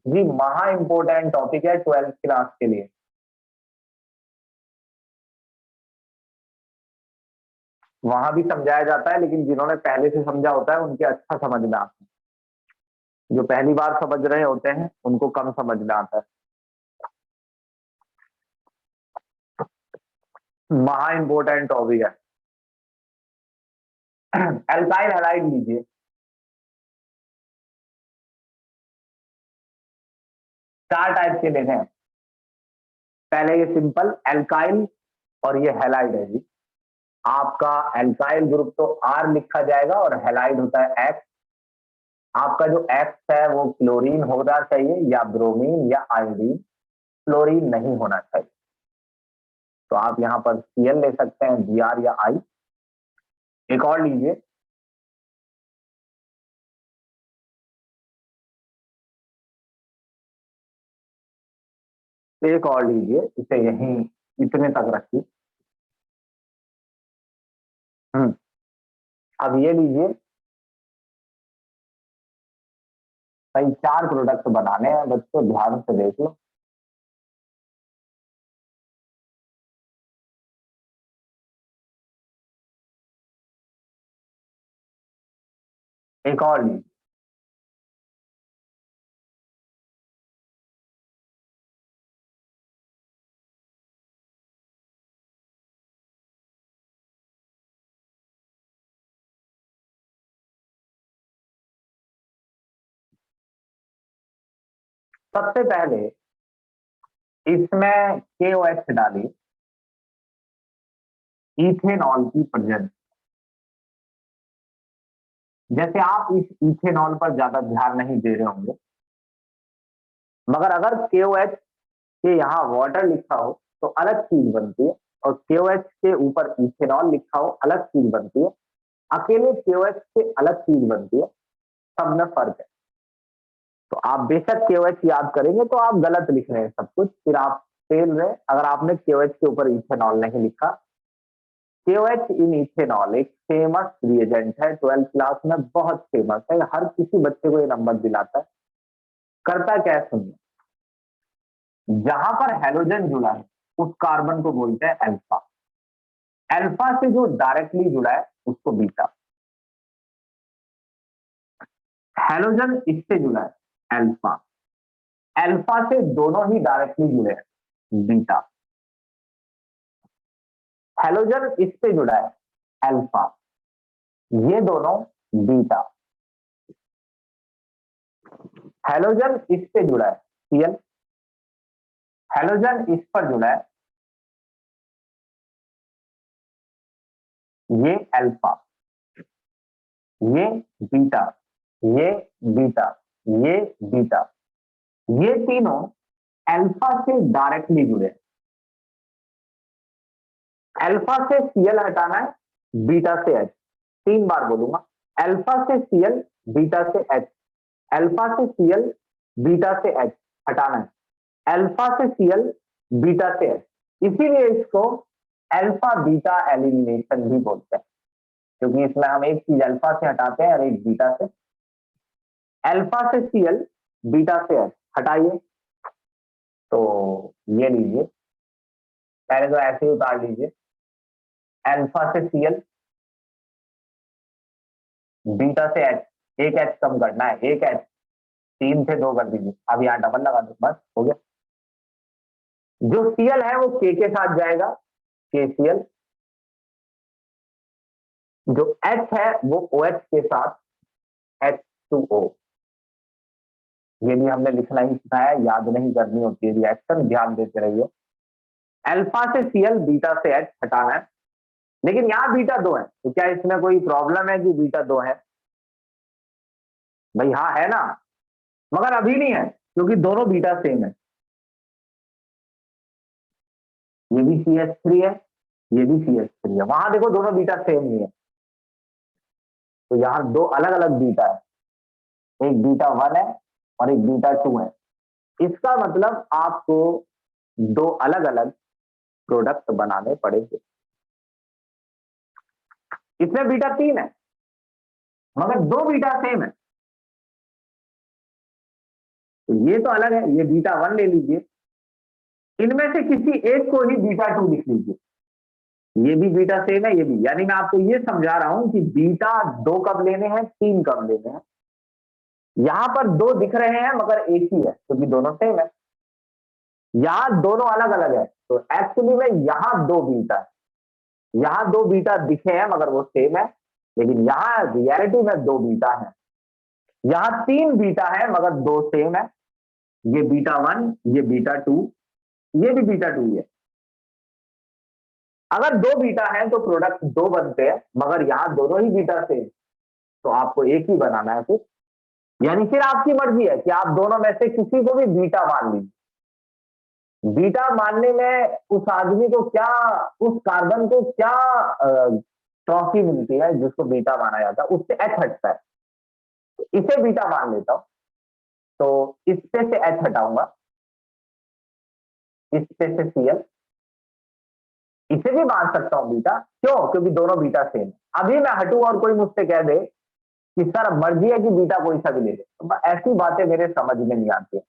जी महा इंपोर्टेंट टॉपिक है 12th क्लास के लिए। वहां भी समझाया जाता है, लेकिन जिन्होंने पहले से समझा होता है उनके अच्छा समझ में आता है। जो पहली बार समझ रहे होते हैं उनको कम समझ में आता है। महा इंपोर्टेंट टॉपिक है। एल्काइल हैलाइड लीजिए। चार टाइप के लेने हैं। पहले ये सिंपल एल्काइल और ये हैलाइड है जी। आपका एल्काइल ग्रुप तो R लिखा जाएगा और हैलाइड होता है X। आपका जो X है वो क्लोरीन होना चाहिए या ब्रोमीन या आयोडीन, फ्लोरीन नहीं होना चाहिए। तो आप यहां पर Cl ले सकते हैं, Br या I। एक और लीजिए, एक और लीजिए, इसे यहीं इतने तक रखिए। अब ये लीजिए। भाई चार प्रोडक्ट बनाने हैं बच्चों, ध्यान से देख लो। एक और लीजिए। सबसे पहले इसमें KOH डालिए, इथेनॉल की प्रेजेंस। जैसे आप इस इथेनॉल पर ज्यादा ध्यान नहीं दे रहे होंगे, मगर अगर KOH के यहाँ वाटर लिखा हो तो अलग चीज बनती है, और KOH के ऊपर इथेनॉल लिखा हो अलग चीज बनती है, अकेले KOH से अलग चीज बनती है। सब में फर्क है। तो आप बेशक KOH याद करेंगे तो आप गलत लिख रहे हैं सब कुछ, फिर आप फेल रहे अगर आपने KOH के ऊपर इथेनॉल नहीं लिखा। KOH इन इथेनॉल एक फेमस रिएजेंट है, 12th क्लास में बहुत फेमस है, हर किसी बच्चे को ये नंबर दिलाता है। करता क्या है सुनिए, जहां पर हेलोजन जुड़ा है उस कार्बन को बोलते हैं अल्फा। अल्फा से जो डायरेक्टली जुड़ा है उसको बीटा। हेलोजन इससे जुड़ा है अल्फा, अल्फा से दोनों ही डायरेक्टली जुड़े हैं बीटा। हेलोजन इससे जुड़ा है अल्फा, ये दोनों बीटा। हेलोजन इससे जुड़ा है Cl, हेलोजन इस पर जुड़ा है ये अल्फा, ये बीटा, ये बीटा, ये बीटा, ये तीनों अल्फा से डायरेक्टली जुड़े हैं। अल्फा से सीएल हटाना है, बीटा से एच। 3 बार बोलूंगा, अल्फा से सीएल, बीटा से एच, अल्फा से सीएल, बीटा से एच हटाना है, अल्फा से सीएल, बीटा से एच। इसीलिए इसको अल्फा बीटा एलिमिनेशन भी बोलते हैं, क्योंकि इसमें हम एक चीज अल्फा से हटाते हैं और एक बीटा से। अल्फा से सीएल, बीटा से एच हटाइए, तो ये लीजिए, पहले तो ऐसे ही उतार लीजिए, अल्फा से सीएल, बीटा से एच, एक एच कम करना है, एक एच 3 से 2 कर दीजिए, अब यहाँ डबल लगा दो, बस हो गया। जो सीएल है वो के साथ जाएगा, के सीएल। जो एच है वो ओ एच के साथ, H2O। ये भी हमने लिखना ही सिखाया, याद नहीं करनी होती है रिएक्शन, ध्यान देते रहिए। अल्फा से सीएल, बीटा से एच हटाना है, लेकिन यहाँ बीटा 2 है, तो क्या इसमें कोई प्रॉब्लम है कि बीटा 2 है? भाई हाँ है ना, मगर अभी नहीं है, क्योंकि दोनों बीटा सेम है। ये भी CH3 है, ये भी CH3 है, वहां देखो दोनों बीटा सेम नहीं है, तो यहाँ 2 अलग अलग बीटा है, एक बीटा 1 है और एक बीटा 2 है। इसका मतलब आपको 2 अलग अलग प्रोडक्ट बनाने पड़ेंगे। इसमें बीटा 3 है, मगर 2 बीटा सेम है, तो ये तो अलग है, ये बीटा 1 ले लीजिए, इनमें से किसी एक को ही बीटा 2 लिख लीजिए। ये भी बीटा सेम है, ये भी, यानी मैं आपको ये समझा रहा हूं कि बीटा 2 कब लेने हैं, 3 कब लेने हैं। यहां पर 2 दिख रहे हैं मगर एक ही है, क्योंकि दोनों सेम है। यहां दोनों अलग अलग है, तो एक्चुअली में यहां 2 बीटा है, यहां 2 बीटा दिखे हैं मगर वो सेम है, लेकिन यहां रियलिटी में 2 बीटा है। यहां 3 बीटा है मगर 2 सेम है, ये बीटा 1, ये बीटा 2, ये भी बीटा 2 है। अगर 2 बीटा है तो प्रोडक्ट 2 बनते हैं, मगर यहां दोनों ही बीटा सेम, तो आपको एक ही बनाना है फिर, यानी फिर आपकी मर्जी है कि आप दोनों में से किसी को भी बीटा मान लीजिए। बीटा मानने में उस आदमी को क्या, उस कार्बन को क्या ट्रॉफी मिलती है जिसको बीटा माना जाता है, उससे एच हटता है, तो इसे बीटा मान लेता हूं, तो इससे से एच हटाऊंगा, इससे से सीएल, इसे भी मान सकता हूं बीटा, क्यों? क्योंकि दोनों बीटा सेम है। अभी मैं हटूं और कोई मुझसे कह दे कि सर मर्जी है कि बीटा कोई सा भी ले ले, तो ऐसी बातें मेरे समझ में नहीं आती है।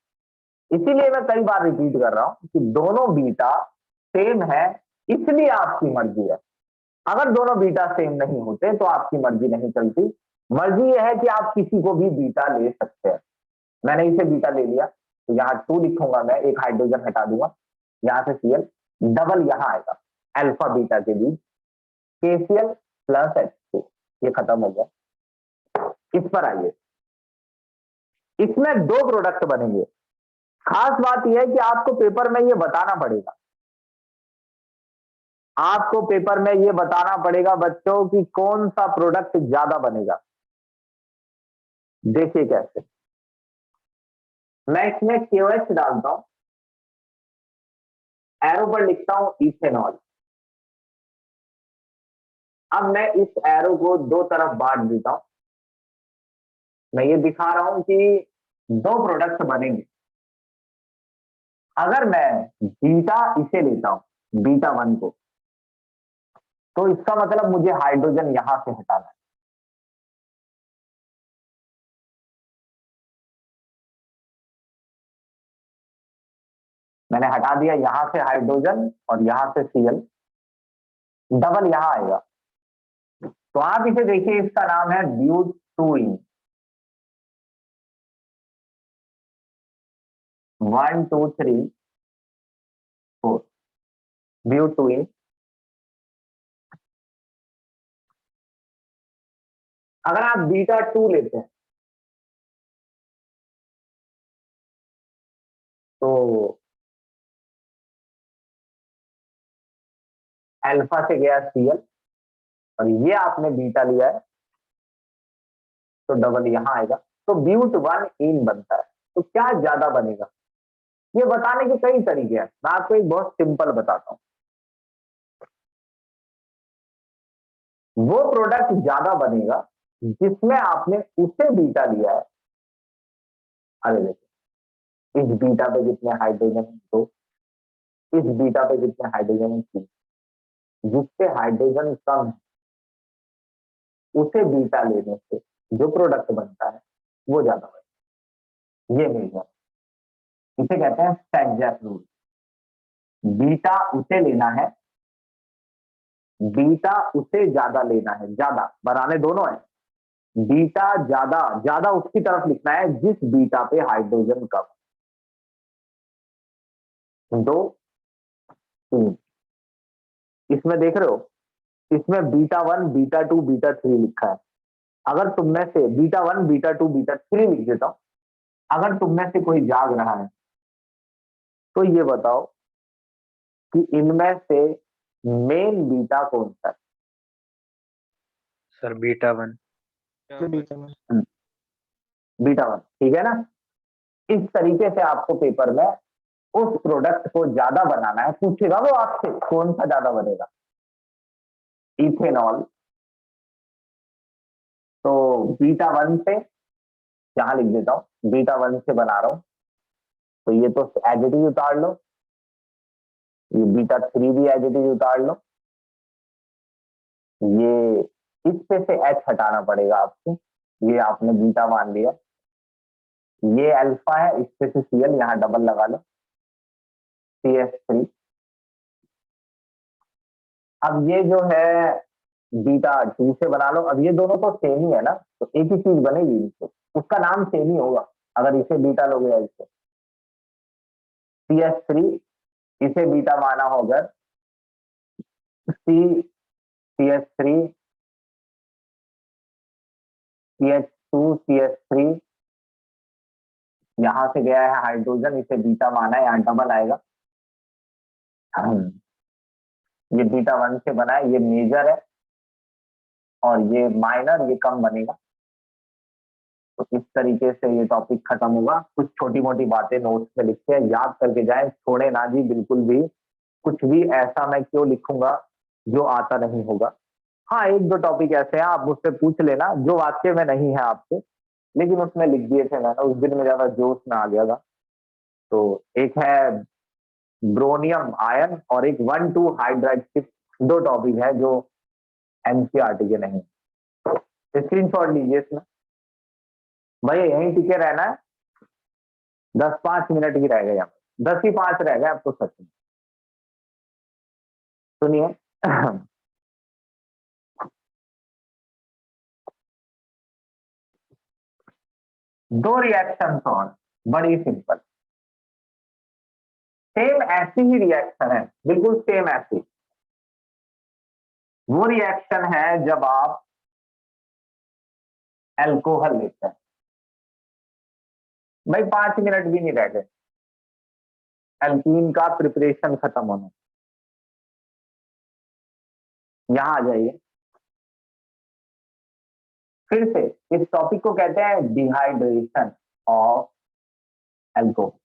इसीलिए मैं कई बार रिपीट कर रहा हूं कि दोनों बीटा सेम है, इसलिए आपकी मर्जी है। अगर दोनों बीटा सेम नहीं होते तो आपकी मर्जी नहीं चलती। मर्जी यह है कि आप किसी को भी बीटा ले सकते हैं। मैंने इसे बीटा ले लिया, तो यहाँ 2 लिखूंगा मैं, एक हाइड्रोजन हटा दूंगा, यहाँ से सीएल, डबल यहाँ आएगा अल्फा बीटा के बीच, KCl प्लस H2, ये खत्म हो गया। इस पर आइए, इसमें 2 प्रोडक्ट बनेंगे। खास बात यह है कि आपको पेपर में ये बताना पड़ेगा, आपको पेपर में ये बताना पड़ेगा बच्चों कि कौन सा प्रोडक्ट ज्यादा बनेगा। देखिए कैसे, मैं इसमें KOH डालता हूं, एरो पर लिखता हूं इथेनॉल। अब मैं इस एरो को 2 तरफ बांट देता हूं, मैं ये दिखा रहा हूं कि 2 प्रोडक्ट बनेंगे। अगर मैं बीटा इसे लेता हूं, बीटा 1 को, तो इसका मतलब मुझे हाइड्रोजन यहां से हटाना है। मैंने हटा दिया यहां से हाइड्रोजन और यहां से सीएल, डबल यहां आएगा, तो आप इसे देखिए, इसका नाम है ब्यूटूइन। 1 2 3 4 ब्यूटूइन। अगर आप बीटा 2 लेते हैं तो अल्फा से गया सीएल, और ये आपने बीटा लिया है तो डबल यहां आएगा, तो ब्यूट 1 इन बनता है। तो क्या ज्यादा बनेगा, ये बताने के कई तरीके हैं, मैं आपको एक बहुत सिंपल बताता हूं। वो प्रोडक्ट ज्यादा बनेगा जिसमें आपने उसे बीटा लिया है। अरे देखो, इस बीटा पे कितने हाइड्रोजन हैं, तो इस बीटा पे कितने हाइड्रोजन हैं, 3। जिससे हाइड्रोजन कम है उसे बीटा लेने से जो प्रोडक्ट बनता है वो ज्यादा बनेगा। ये मेजर, इसे कहते हैं स्टैकजैक रूल। बीटा उसे लेना है, बीटा उसे ज्यादा लेना है, ज्यादा बनाने दोनों है। बीटा ज्यादा ज्यादा उसकी तरफ लिखना है जिस बीटा पे हाइड्रोजन कम। 2 3, इसमें देख रहे हो, इसमें बीटा 1 बीटा 2 बीटा 3 लिखा है। अगर तुम में से बीटा 1 बीटा 2 बीटा 3 लिख देता हूं, अगर तुम में से कोई जाग रहा है तो ये बताओ कि इनमें से मेन बीटा कौन सा है? Sir beta 1। बीटा 1, ठीक है ना। इस तरीके से आपको पेपर में उस प्रोडक्ट को ज्यादा बनाना है, पूछेगा वो आपसे कौन सा ज्यादा बनेगा। इथेनॉल, तो बीटा 1 से, यहां लिख देता हूं बीटा 1 से बना रहा हूं, तो ये तो एज इट इज उतार लो, ये बीटा 3 भी एज इट इज उतार लो, ये इस पे से एच हटाना पड़ेगा आपको, ये आपने बीटा मान लिया। ये अल्फा है, इस पे से सीएल यहां डबल लगा लो, CH3। अब ये जो है बीटा 2 से बना लो। अब ये दोनों तो सेम ही है ना, तो एक ही चीज बनेगी इनसे, उसका नाम सेम ही होगा। अगर इसे बीटा लोगे या इसे CH3, इसे बीटा माना हो अगर CH3 CH2 CH3, यहां से गया है हाइड्रोजन, इसे बीटा माना है, यहाँ डबल आएगा। ये बीटा 1 से बना है, ये मेजर है और ये माइनर, ये कम बनेगा। तो इस तरीके से ये टॉपिक खत्म होगा। कुछ छोटी मोटी बातें नोट्स में लिख के याद करके जाएं, छोड़े ना जी बिल्कुल भी। कुछ भी ऐसा मैं क्यों लिखूंगा जो आता नहीं होगा। हाँ, 1-2 टॉपिक ऐसे हैं आप मुझसे पूछ लेना जो वाक्य में नहीं है आपके, लेकिन उसमें लिख दिए थे मैंने, उस दिन में ज्यादा जोश में आ गया था। तो एक है ब्रोनियम आयन और एक 1,2 हाइड्राइड शिफ्ट, 2 टॉपिक है जो एनसीईआरटी के नहीं। स्क्रीनशॉट लीजिए इसमें, भाई यहीं टिके रहना है। 10-5 मिनट ही रह गए, यहाँ 10 ही 5 रह गए अब तो सच में। सुनिए, 2 रिएक्शन और बड़ी सिंपल, सेम ऐसी ही रिएक्शन है, बिल्कुल सेम ऐसी। वो रिएक्शन है जब आप अल्कोहल लेते हैं। भाई 5 मिनट भी नहीं रह गए, एल्कीन का प्रिपरेशन खत्म होने। यहां आ जाइए फिर से, इस टॉपिक को कहते हैं डिहाइड्रेशन ऑफ अल्कोहल।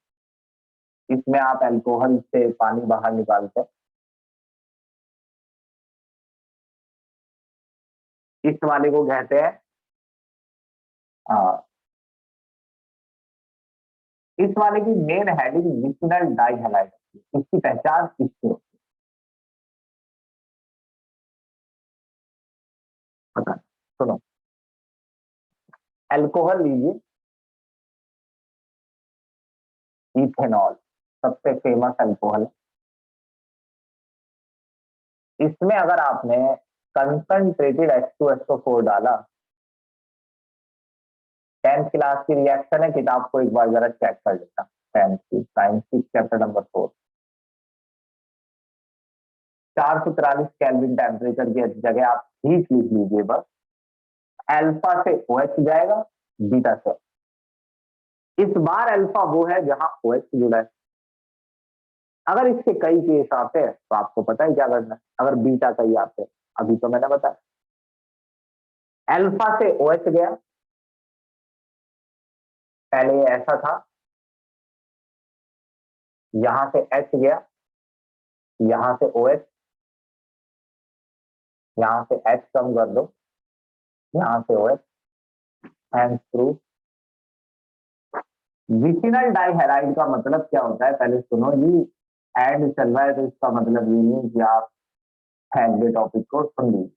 इसमें आप अल्कोहल से पानी बाहर निकालते हैं। इस वाले को कहते हैं इस वाले की मेन हेडिंग विसिनल डाइहैलाइड, इसकी पहचान इससे होती है। पता नहीं, सुनो, अल्कोहल लीजिए, इथेनॉल सबसे फेमस अल्कोहल। इसमें अगर आपने कंसंट्रेटेड H2SO4 डाला, 10th क्लास की रिएक्शन है, किताब को एक बार जरा चेक कर लेना, 10th की साइंस की चैप्टर नंबर 4। 443 केल्विन टेम्परेचर की जगह आप हीट लिख लीजिए बस। अल्फा से OH जाएगा, बीटा से। इस बार अल्फा वो है जहां OH जुड़ा है। अगर इसके कई केस आते हैं तो आपको पता है क्या करना है। अगर बीटा कई आते हैं, अभी तो मैंने बताया, अल्फा से OH गया, पहले ये ऐसा था, यहां से H गया, यहां से OH, यहां से H कम कर दो, यहां से OH, हैंड्स थ्रू। विसिनल डाइहैलाइड का मतलब क्या होता है, पहले सुनो जी, एंड चल रहा है तो इसका मतलब ये नहीं कि आप पहले टॉपिक को सुन लीजिए।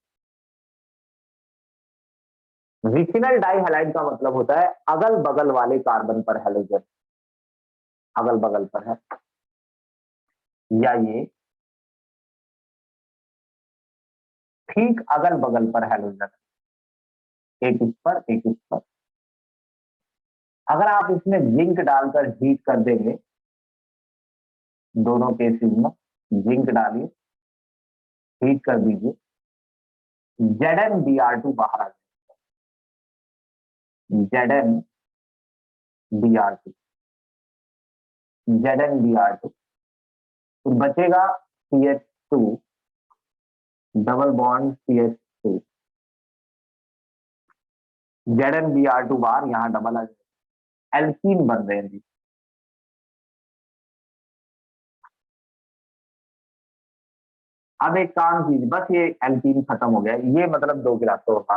विसिनल डाइहैलाइड का मतलब होता है अगल बगल वाले कार्बन पर हैलोजन, अगल बगल पर है, या ये ठीक अगल बगल पर हैलोजन, एक इस पर एक इस पर। अगर आप इसमें जिंक डालकर हीट कर देंगे, दोनों केसेस में जिंक डालिए, हीट कर दीजिए, ZnBr2 बाहर आ जाएगा, ZnBr2, ZnBr2, तो बचेगा CH2 double bond CH2, ZnBr2 बार यहां डबल आ जाएगा, एल्कीन बन रहे हैं। अब एक काम कीजिए, बस ये एल्कीन खत्म हो गया, ये मतलब 2 गिलासों का।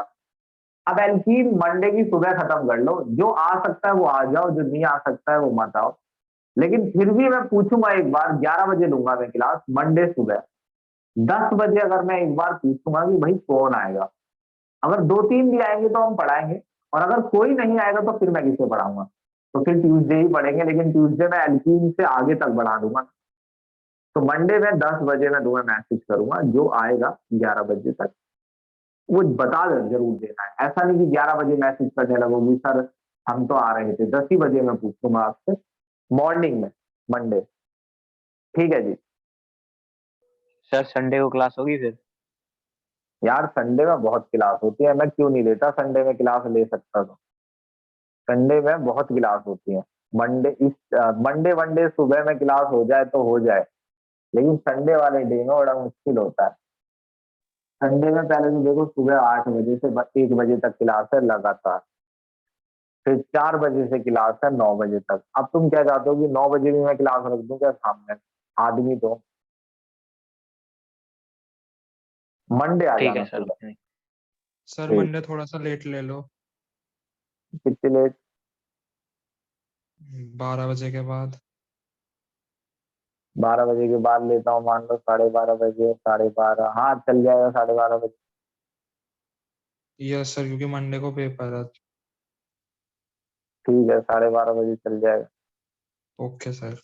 अब एल्कीन मंडे की सुबह खत्म कर लो, जो आ सकता है वो आ जाओ, जो नहीं आ सकता है वो मत आओ। लेकिन फिर भी मैं पूछूंगा एक बार, 11 बजे लूंगा मैं क्लास मंडे सुबह, 10 बजे अगर मैं एक बार पूछूंगा कि भाई कौन आएगा, अगर 2-3 भी आएंगे तो हम पढ़ाएंगे, और अगर कोई नहीं आएगा तो फिर मैं किसे पढ़ाऊंगा, तो फिर ट्यूसडे ही पढ़ेंगे, लेकिन ट्यूसडे मैं एल्कीन से आगे तक बढ़ा दूंगा। तो मंडे में 10 बजे मैं तुम्हें मैसेज करूंगा, जो आएगा 11 बजे तक वो बता जरूर देना है। ऐसा नहीं कि 11 बजे मैसेज करने लगोगी सर हम तो आ रहे थे, 10 ही बजे मैं पूछूंगा आपसे मॉर्निंग में मंडे, ठीक है जी। सर संडे को क्लास होगी फिर? यार संडे में बहुत क्लास होती है, मैं क्यों नहीं लेता, संडे में क्लास ले सकता था, संडे में बहुत क्लास होती है। मंडे वनडे सुबह में क्लास हो जाए तो हो जाए, लेकिन संडे वाले डे में बड़ा मुश्किल होता है। संडे में पहले तो देखो सुबह 8 बजे से 1 बजे तक क्लास है लगातार, फिर 4 बजे से क्लास है 9 बजे तक। अब तुम क्या चाहते हो कि 9 बजे भी मैं क्लास रख दूं क्या सामने, आदमी तो मंडे आ ठीक है जाना सर। सुबह। सर ठीक। मंडे थोड़ा सा लेट ले लो, कितनी लेट? 12 बजे के बाद। 12 बजे के बाद लेता हूँ, मान लो 12:30 बजे, 12:30, हाँ चल जाएगा 12:30 बजे। यस सर, क्योंकि मंडे को पेपर है। ठीक है 12:30 बजे चल जाएगा। Okay sir.